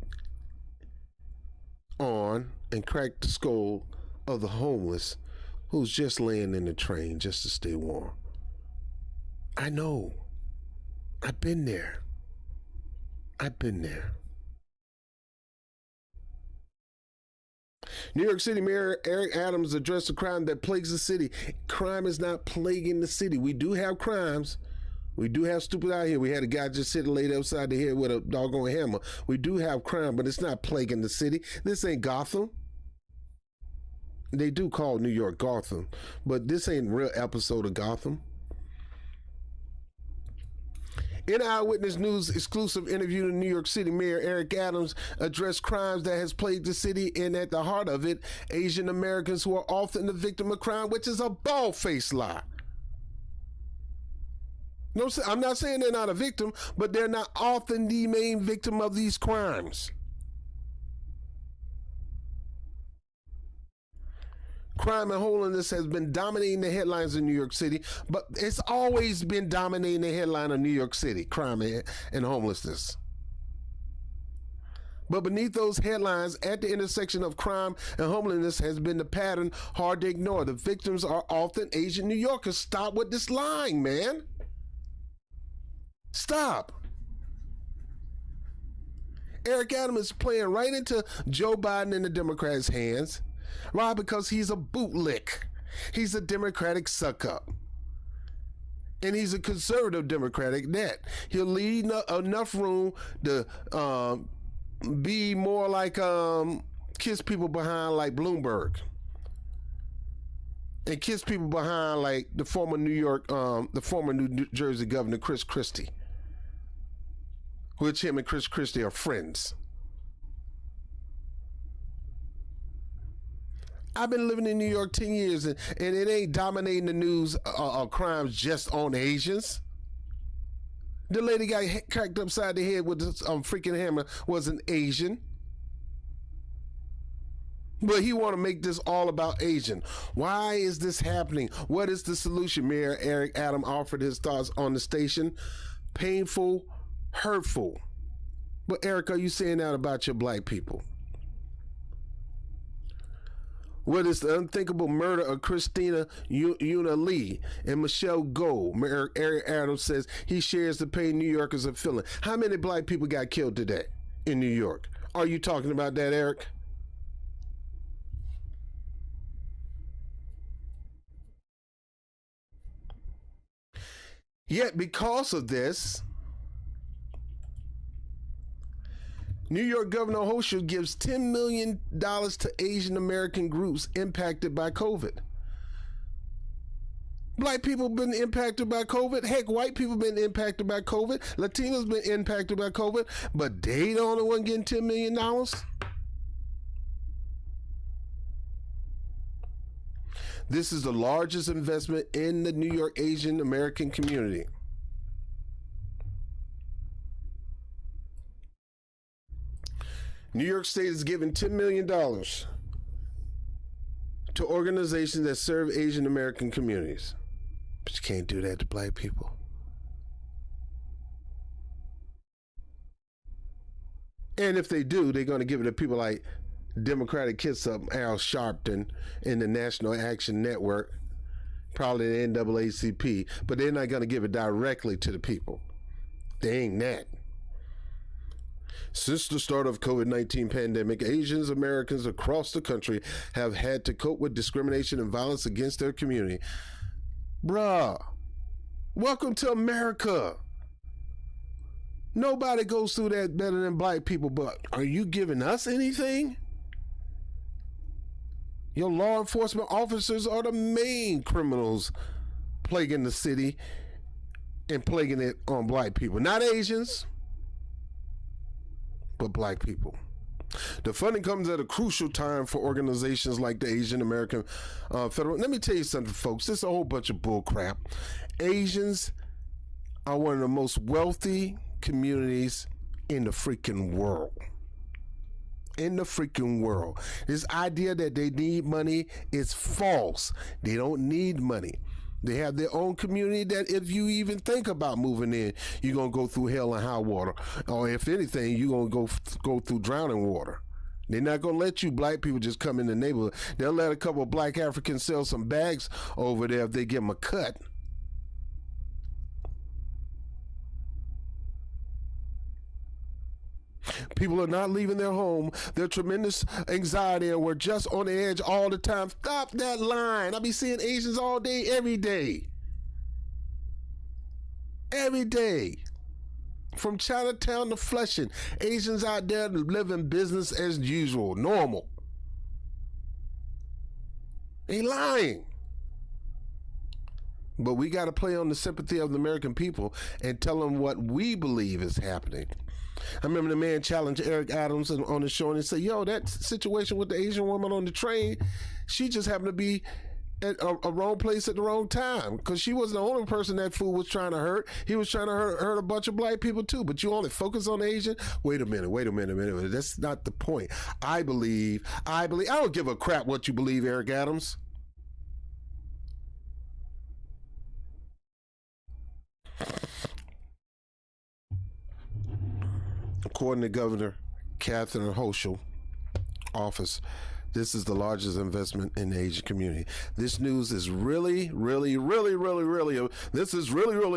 on and crack the skull of the homeless who's just laying in the train just to stay warm. I know. I've been there. I've been there. New York City Mayor Eric Adams addressed the crime that plagues the city. Crime is not plaguing the city. We do have crimes. We do have stupid out here. We had a guy just sitting laid upside the head with a doggone hammer. We do have crime, but it's not plaguing the city. This ain't Gotham. They do call New York Gotham, but this ain't a real episode of Gotham. In Eyewitness News exclusive interview, New York City Mayor Eric Adams addressed crimes that has plagued the city, and at the heart of it, Asian Americans who are often the victim of crime, which is a bald-faced lie. No, I'm not saying they're not a victim, but they're not often the main victim of these crimes. crime and homelessness has been dominating the headlines in New York City, but it's always been dominating the headline of New York City, crime and homelessness. But beneath those headlines, at the intersection of crime and homelessness has been the pattern hard to ignore. The victims are often Asian New Yorkers. Stop with this lying, man. Stop. Eric Adams is playing right into Joe Biden and the Democrats' hands. Why? Because he's a bootlick. He's a Democratic suck-up. And he's a conservative Democratic net. He'll leave enough room to be more like kiss people behind like Bloomberg. And kiss people behind like the former New Jersey governor, Chris Christie. Which him and Chris Christie are friends. I've been living in New York 10 years, and it ain't dominating the news crimes just on Asians. The lady got cracked upside the head with this freaking hammer was an Asian. But he want to make this all about Asian. Why is this happening? What is the solution? Mayor Eric Adams offered his thoughts on the station. Painful, hurtful. But Eric, are you saying that about your black people? What is the unthinkable murder of Christina Yuna Lee and Michelle Gold? Mayor Eric Adams says he shares the pain New Yorkers are feeling. How many black people got killed today in New York? Are you talking about that, Eric? Yet because of this, New York Governor Hochul gives $10 million to Asian American groups impacted by COVID. Black people have been impacted by COVID. Heck, white people have been impacted by COVID. Latinos been impacted by COVID. But they the only one getting $10 million? This is the largest investment in the New York Asian American community. New York State is giving $10 million to organizations that serve Asian American communities. But you can't do that to black people. And if they do, they're going to give it to people like Democratic kiss-up Al Sharpton in the National Action Network, probably the NAACP, but they're not going to give it directly to the people. They ain't that. Since the start of COVID-19 pandemic, Asian Americans across the country have had to cope with discrimination and violence against their community. Bruh, welcome to America. Nobody goes through that better than black people, but are you giving us anything? Your law enforcement officers are the main criminals plaguing the city and plaguing it on black people. Not Asians, but black people. The funding comes at a crucial time for organizations like the Asian American Federal. Let me tell you something, folks. This is a whole bunch of bull crap. Asians are one of the most wealthy communities in the freaking world. In the freaking world. This idea that they need money is false. They don't need money. They have their own community that if you even think about moving in, you're going to go through hell and high water. Or if anything, you're going to go through drowning water. They're not going to let you black people just come in the neighborhood. They'll let a couple of black Africans sell some bags over there if they give them a cut. People are not leaving their home. There's tremendous anxiety and we're just on the edge all the time. Stop that line. I be seeing Asians all day, every day. Every day. From Chinatown to Flushing. Asians out there living business as usual, normal. They lying. But we got to play on the sympathy of the American people and tell them what we believe is happening. I remember the man challenged Eric Adams on the show and he said, yo, that situation with the Asian woman on the train, she just happened to be at a wrong place at the wrong time because she wasn't the only person that fool was trying to hurt. He was trying to hurt a bunch of black people too, but you only focus on Asian? Wait a minute. That's not the point. I don't give a crap what you believe, Eric Adams. According to Governor Catherine Hochul office, this is the largest investment in the Asian community. This news is really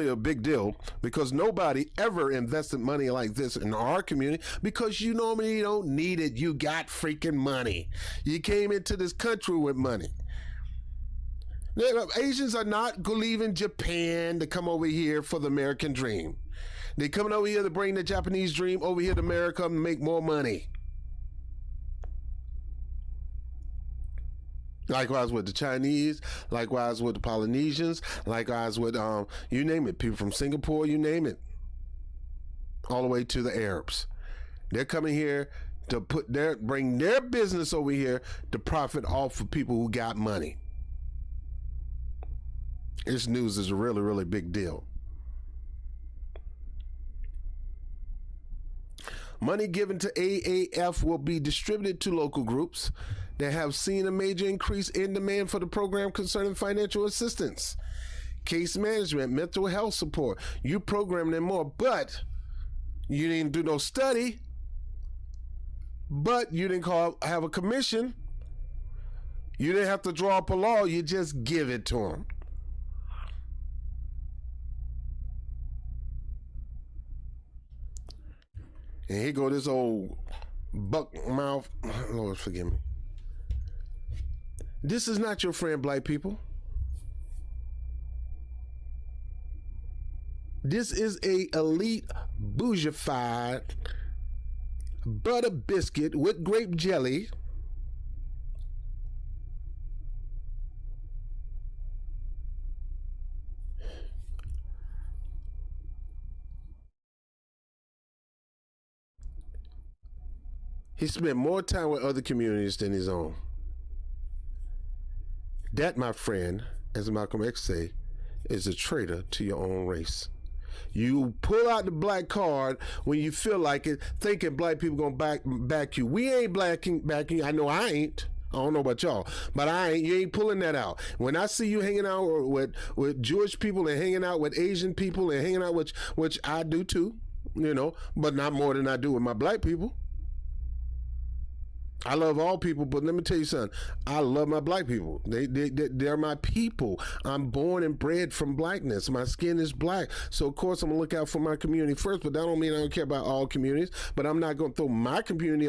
a big deal, because nobody ever invested money like this in our community, because you normally don't need it. You got freaking money. You came into this country with money. Asians are not leaving Japan to come over here for the American dream. They're coming over here to bring the Japanese dream over here to America and make more money. Likewise with the Chinese, likewise with the Polynesians, likewise with, you name it, people from Singapore, you name it, all the way to the Arabs. They're coming here to bring their business over here to profit off of people who got money. This news is a really big deal. Money given to AAF will be distributed to local groups that have seen a major increase in demand for the program concerning financial assistance, case management, mental health support, youth programming, and more. But you didn't do no study, but you didn't have a commission. You didn't have to draw up a law. You just give it to them. And here go this old buck mouth. Lord forgive me. This is not your friend, black people. This is a elite bougified butter biscuit with grape jelly. He spent more time with other communities than his own. That, my friend, as Malcolm X say, is a traitor to your own race. You pull out the black card when you feel like it, thinking black people gonna back you. We ain't backing. I know I ain't. I don't know about y'all, but you ain't pulling that out. When I see you hanging out with Jewish people and hanging out with Asian people and hanging out with, which I do too, but not more than I do with my black people. I love all people, but let me tell you something. I love my black people. They're my people. I'm born and bred from blackness. My skin is black. So, of course, I'm going to look out for my community first, but that don't mean I don't care about all communities. But I'm not going to throw my community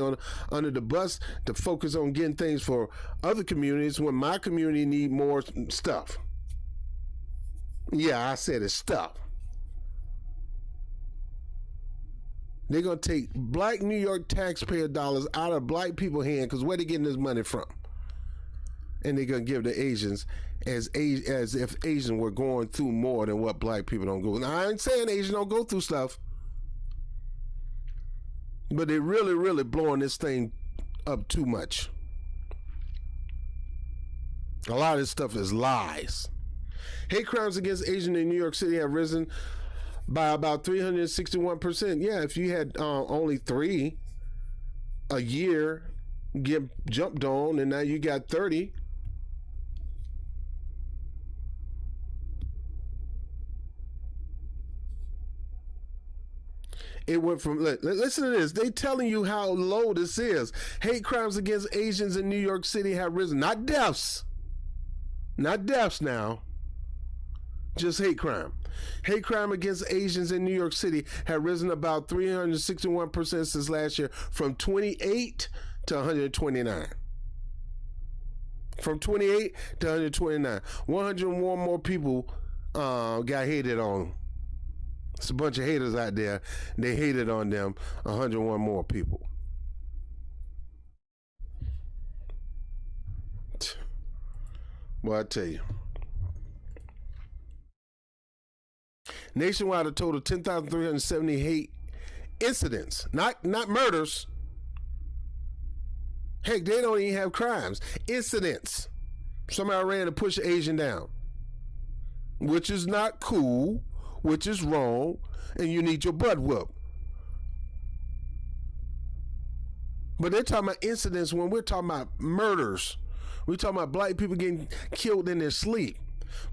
under the bus to focus on getting things for other communities when my community need more stuff. Yeah, I said it's stuff. They're going to take black New York taxpayer dollars out of black people's hand, because where they getting this money from? And they're going to give the Asians as if Asians were going through more than what black people don't go. Now, I ain't saying Asians don't go through stuff, but they're really blowing this thing up too much. A lot of this stuff is lies. Hate crimes against Asians in New York City have risen by about 361%. Yeah, if you had only 3 a year get jumped on, and now you got 30. It went from, listen to this. They telling you how low this is. Hate crimes against Asians in New York City have risen. Not deaths. Not deaths now. Just hate crime. Hate crime against Asians in New York City have risen about 361% since last year, from 28 to 129. From 28 to 129. 101 more people got hated on. It's a bunch of haters out there. They hated on them. 101 more people. Well, I tell you. Nationwide, a total of 10,370 hate incidents, not murders. Heck, they don't even have crimes. Incidents. Somebody ran to push an Asian down, which is not cool, which is wrong, and you need your butt whooped. But they're talking about incidents when we're talking about murders. We're talking about black people getting killed in their sleep.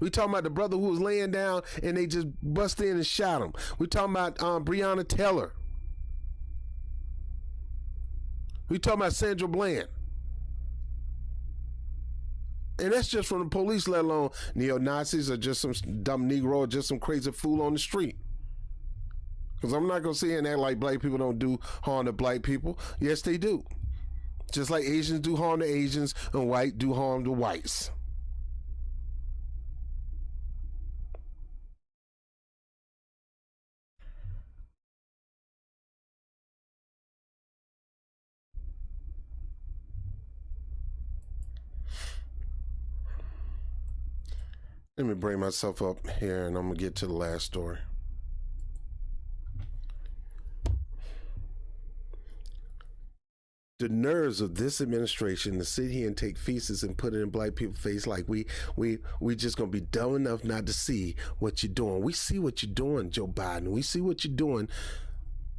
We talking about the brother who was laying down and they just bust in and shot him. We talking about Breonna Taylor. We talking about Sandra Bland. And that's just from the police, let alone neo-Nazis or just some dumb Negro or just some crazy fool on the street. Because I'm not going to sit here and act like black people don't do harm to black people. Yes, they do. Just like Asians do harm to Asians and white do harm to whites. Let me bring myself up here and I'm going to get to the last story. The nerves of this administration to sit here and take feces and put it in black people's face like we just going to be dumb enough not to see what you're doing. We see what you're doing, Joe Biden. We see what you're doing,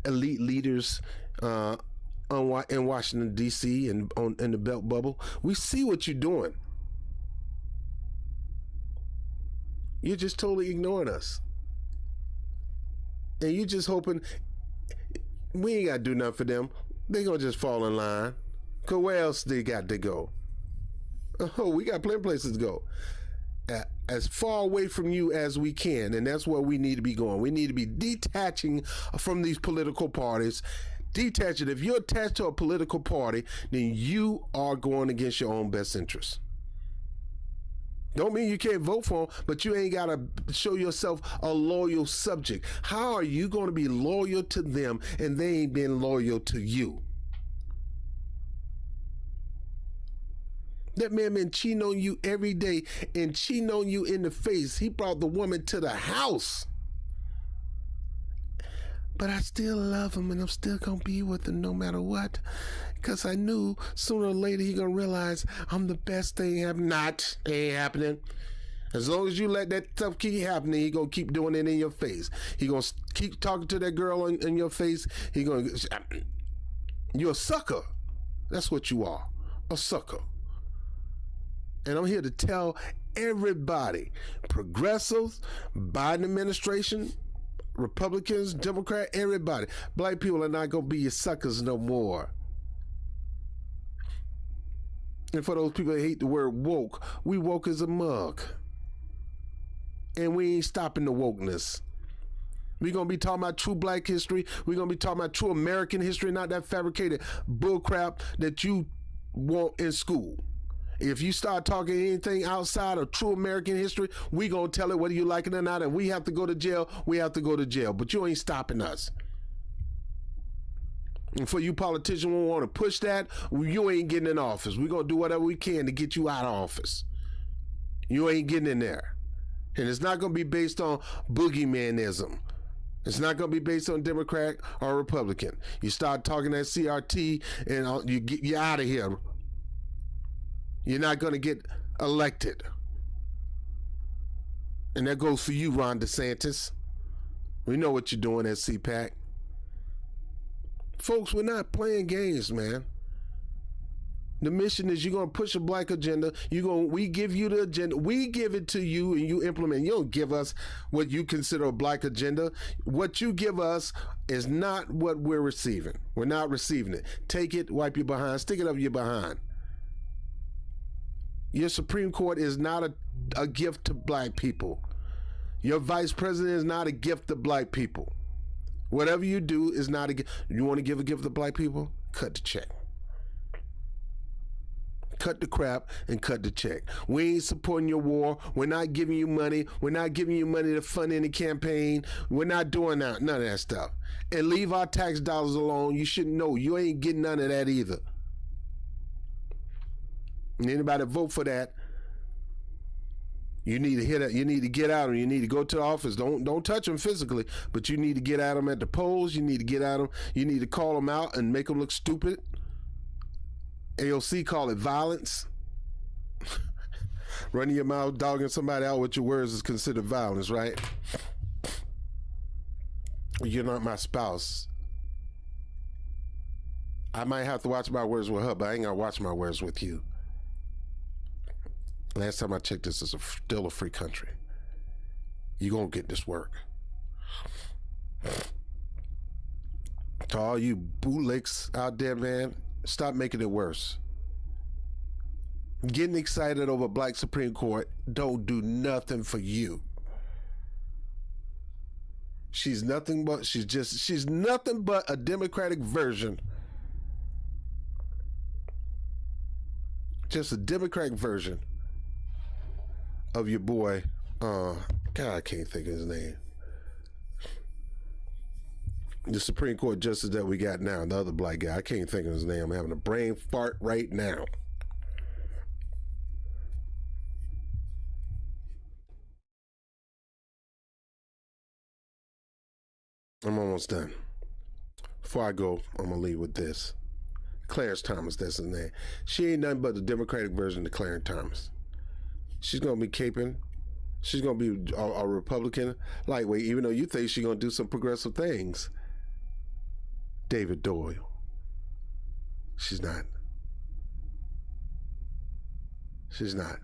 elite leaders in Washington, D.C. and in the belt bubble. We see what you're doing. You're just totally ignoring us. And you're just hoping we ain't got to do nothing for them. They going to just fall in line. Because where else they got to go? Oh, we got plenty of places to go. As far away from you as we can. And that's where we need to be going. We need to be detaching from these political parties. Detaching. If you're attached to a political party, then you are going against your own best interests. Don't mean you can't vote for them, but you ain't got to show yourself a loyal subject. How are you going to be loyal to them and they ain't been loyal to you? That man been cheating on you every day and cheating on you in the face. He brought the woman to the house. But I still love him and I'm still going to be with him no matter what. Because I knew sooner or later he going to realize I'm the best thing happening. Not, ain't happening. As long as you let that stuff keep happening, he going to keep doing it in your face. He going to keep talking to that girl in your face. He going to, you're a sucker. That's what you are, a sucker. And I'm here to tell everybody, progressives, Biden administration, Republicans, Democrat, everybody, black people are not going to be your suckers no more. And for those people that hate the word woke, we woke as a mug. And we ain't stopping the wokeness. We're going to be talking about true black history. We're going to be talking about true American history, not that fabricated bullcrap that you want in school. If you start talking anything outside of true American history, we going to tell it whether you like it or not. And we have to go to jail, we have to go to jail. But you ain't stopping us. And for you politicians who want to push that, you ain't getting in office. We're going to do whatever we can to get you out of office. You ain't getting in there. And it's not going to be based on boogeymanism. It's not going to be based on Democrat or Republican. You start talking that CRT and you're out of here. You're not going to get elected. And that goes for you, Ron DeSantis. We know what you're doing at CPAC. Folks, we're not playing games, man. The mission is you're going to push a black agenda. We give you the agenda. We give it to you and you implement. You don't give us what you consider a black agenda. What you give us is not what we're receiving. We're not receiving it. Take it, wipe your behind, stick it up your behind. Your Supreme Court is not a gift to black people. Your vice president is not a gift to black people. Whatever you do is not a gift. You want to give a gift to black people? Cut the check. Cut the crap and cut the check. We ain't supporting your war. We're not giving you money. We're not giving you money to fund any campaign. We're not doing that, none of that stuff. And leave our tax dollars alone. You should know you ain't getting none of that either. And anybody vote for that, you need to hit it. You need to get at them. You need to go to the office. Don't touch them physically, but you need to get at them at the polls. You need to get at them. You need to call them out and make them look stupid. AOC call it violence. Running your mouth, dogging somebody out with your words is considered violence, right? You're not my spouse. I might have to watch my words with her, but I ain't gonna watch my words with you. Last time I checked, this is still a free country. You're going to get this work. To all you bootlicks out there, man, stop making it worse. Getting excited over black Supreme Court don't do nothing for you. She's nothing but a Democratic version. Just a Democratic version of your boy. God, I can't think of his name. The Supreme Court justice that we got now, the other black guy. I can't think of his name. I'm having a brain fart right now. I'm almost done. Before I go, I'm going to leave with this. Clarence Thomas, that's his name. She ain't nothing but the Democratic version of Clarence Thomas. She's going to be caping. She's going to be a Republican lightweight, even though you think she's going to do some progressive things. David Doyle. She's not. She's not.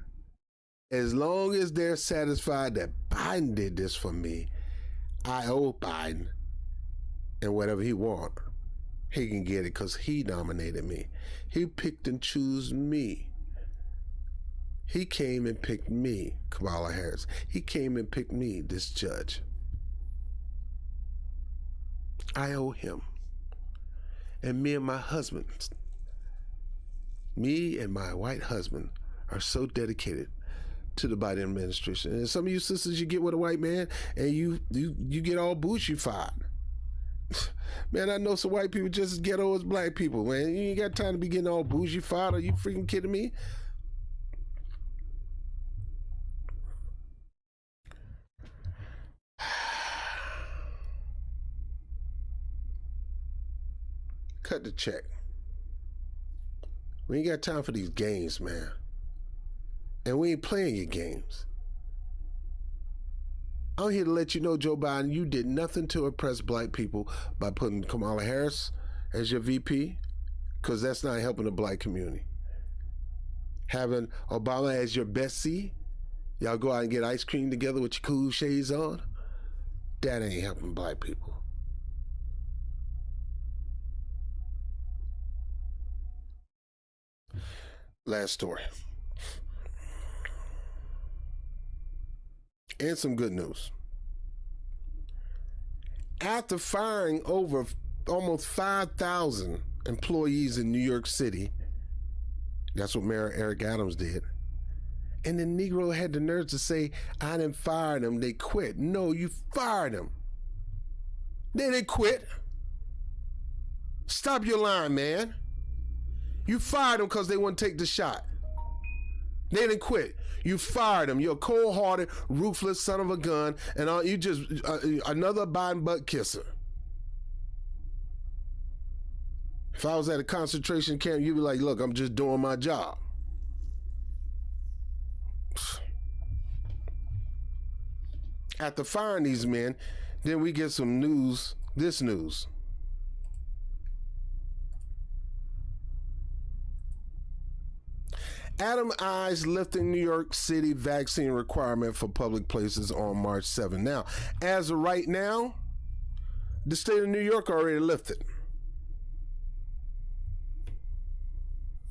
As long as they're satisfied that Biden did this for me, I owe Biden, and whatever he want, he can get it because he nominated me. He picked and chose me. He came and picked me, Kamala Harris. He came and picked me, this judge. I owe him. And me and my husband, me and my white husband are so dedicated to the Biden administration. And some of you sisters, you get with a white man and you get all bougie-fied. Man, I know some white people just as ghetto as black people, man. You ain't got time to be getting all bougie-fied. Are you freaking kidding me? Cut the check. We ain't got time for these games, man. And we ain't playing your games. I'm here to let you know, Joe Biden, you did nothing to oppress black people by putting Kamala Harris as your VP, because that's not helping the black community. Having Obama as your bestie, y'all go out and get ice cream together with your cool shades on, that ain't helping black people. Last story. And some good news. After firing over almost 5,000 employees in New York City, that's what Mayor Eric Adams did, and the Negro had the nerve to say, I didn't fire them, they quit. No, you fired them. They didn't quit. Stop your line, man. You fired them because they wouldn't take the shot. They didn't quit. You fired them. You're a cold-hearted, ruthless son of a gun, and you just another Biden butt kisser. If I was at a concentration camp, you'd be like, look, I'm just doing my job. After firing these men, then we get some news, this news. Adam eyes lifting New York City vaccine requirement for public places on March 7. Now, as of right now, the state of New York already lifted.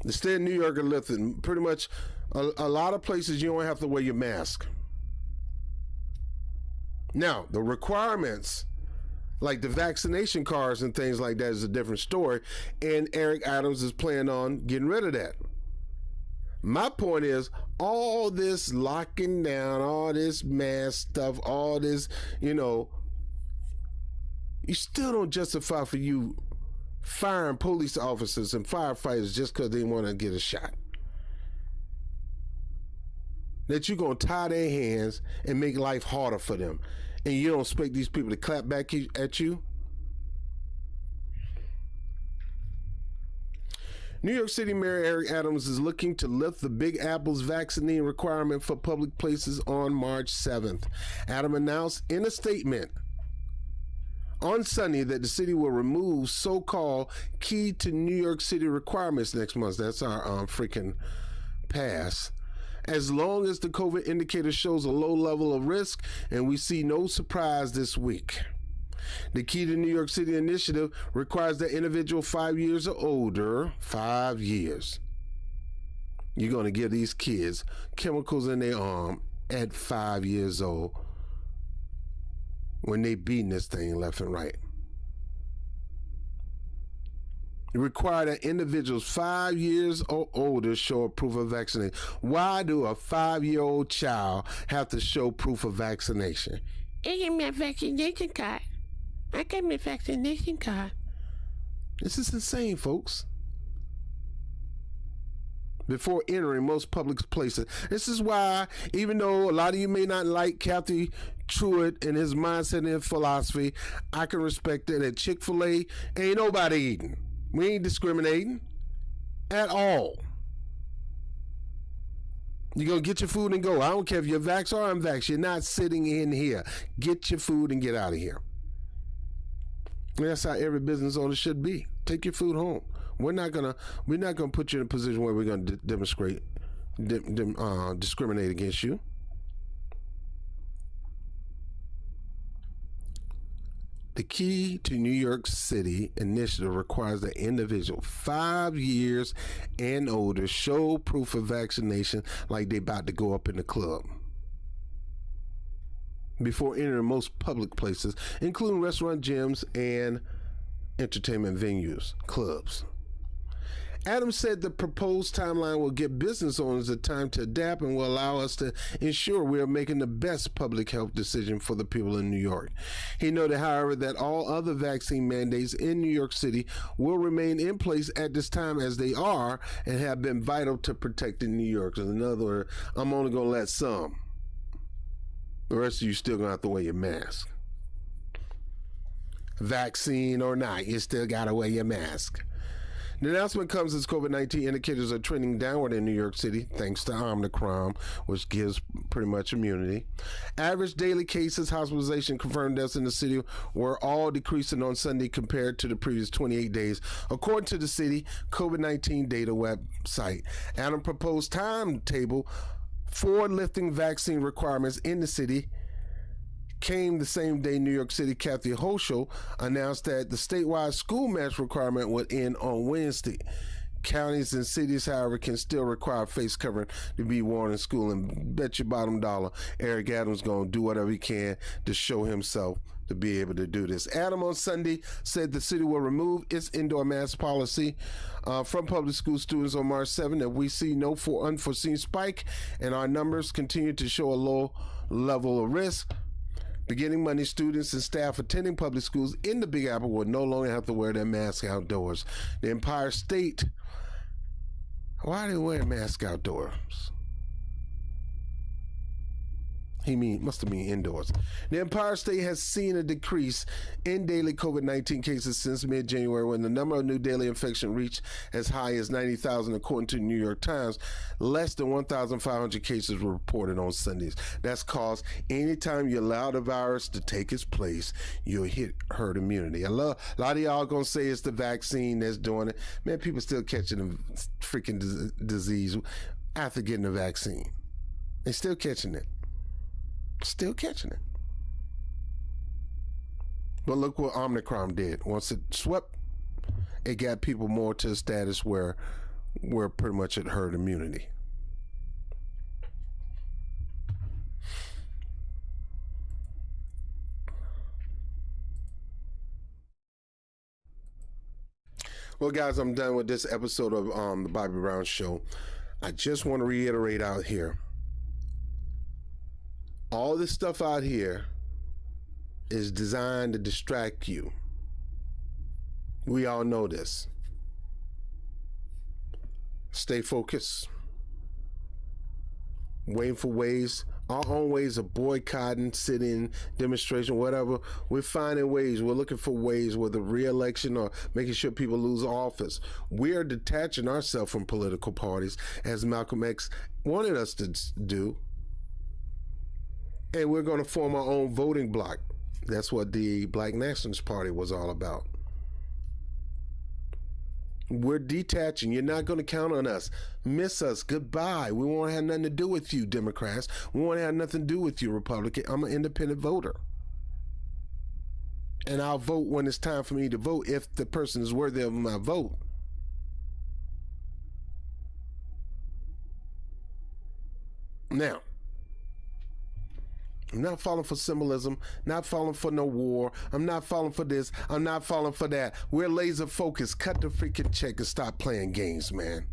The state of New York are lifted. Pretty much a lot of places you don't have to wear your mask. Now, the requirements, like the vaccination cards and things like that, is a different story, and Eric Adams is planning on getting rid of that. My point is, all this locking down, all this mask stuff, all this, you still don't justify for you firing police officers and firefighters just because they want to get a shot. That you're going to tie their hands and make life harder for them. And you don't expect these people to clap back at you? New York City Mayor Eric Adams is looking to lift the Big Apple's vaccine requirement for public places on March 7th. Adams announced in a statement on Sunday that the city will remove so-called key to New York City requirements next month. That's our freaking pass. as long as the COVID indicator shows a low level of risk, and we see no surprise this week. The Key to New York City initiative requires that individual 5 years or older, 5 years. You're going to give these kids chemicals in their arm at 5 years old when they beating this thing left and right. You require that individuals 5 years or older show proof of vaccination. Why do a 5-year-old child have to show proof of vaccination? I got my vaccination card. I got my vaccination card. This is insane, folks. Before entering most public places. This is why, even though a lot of you may not like Kathy Truitt and his mindset and his philosophy, I can respect it. At Chick-fil-A, ain't nobody eating. We ain't discriminating at all. You're going to get your food and go. I don't care if you're vaxxed or unvaxxed. You're not sitting in here. Get your food and get out of here. And that's how every business owner should be. Take your food home. We're not gonna put you in a position where we're gonna discriminate against you. The Key to New York City initiative requires that individual 5 years and older show proof of vaccination like they about to go up in the club before entering most public places, including restaurant, gyms, and entertainment venues, clubs. Adams said the proposed timeline will give business owners the time to adapt and will allow us to ensure we are making the best public health decision for the people in New York. He noted, however, that all other vaccine mandates in New York City will remain in place at this time as they are and have been vital to protecting New Yorkers. In other words, I'm only going to let some. The rest of you still going to have to wear your mask. Vaccine or not, you still got to wear your mask. The announcement comes as COVID-19 indicators are trending downward in New York City, thanks to Omicron, which gives pretty much immunity. Average daily cases, hospitalization, confirmed deaths in the city were all decreasing on Sunday compared to the previous 28 days, according to the city COVID-19 data website. Adam proposed timetable for lifting vaccine requirements in the city came the same day New York City Kathy Hochul announced that the statewide school mask requirement would end on Wednesday. Counties and cities, however, can still require face covering to be worn in school, and bet your bottom dollar Eric Adams going to do whatever he can to show himself to be able to do this. Adam on Sunday said the city will remove its indoor mask policy from public school students on March 7th if we see no unforeseen spike and our numbers continue to show a low level of risk. Beginning Monday, students and staff attending public schools in the Big Apple will no longer have to wear their mask outdoors. The Empire State, why do they wear a mask outdoors? He must have mean indoors. The Empire State has seen a decrease in daily COVID-19 cases since mid-January, when the number of new daily infections reached as high as 90,000, according to the New York Times. Less than 1,500 cases were reported on Sundays. That's cause anytime you allow the virus to take its place, you'll hit herd immunity. A lot of y'all gonna say it's the vaccine that's doing it. Man, people still catching the freaking disease after getting the vaccine. They're still catching it. Still catching it. But look what Omicron did. Once it swept, it got people more to a status where we're pretty much at herd immunity. Well, guys, I'm done with this episode of the Bobby Brown Show. I just want to reiterate out here, all this stuff out here is designed to distract you. We all know this. Stay focused. Waiting for ways, our own ways of boycotting, sitting, demonstration, whatever. We're finding ways. We're looking for ways, whether re-election or making sure people lose office. We are detaching ourselves from political parties, as Malcolm X wanted us to do. And we're going to form our own voting bloc. That's what the Black Nationalist Party was all about. We're detaching. You're not going to count on us. Miss us. Goodbye. We won't have nothing to do with you, Democrats. We won't have nothing to do with you, Republican. I'm an independent voter. And I'll vote when it's time for me to vote if the person is worthy of my vote. Now, I'm not falling for symbolism, not falling for no war. I'm not falling for this. I'm not falling for that. We're laser focused. Cut the freaking check and stop playing games, man.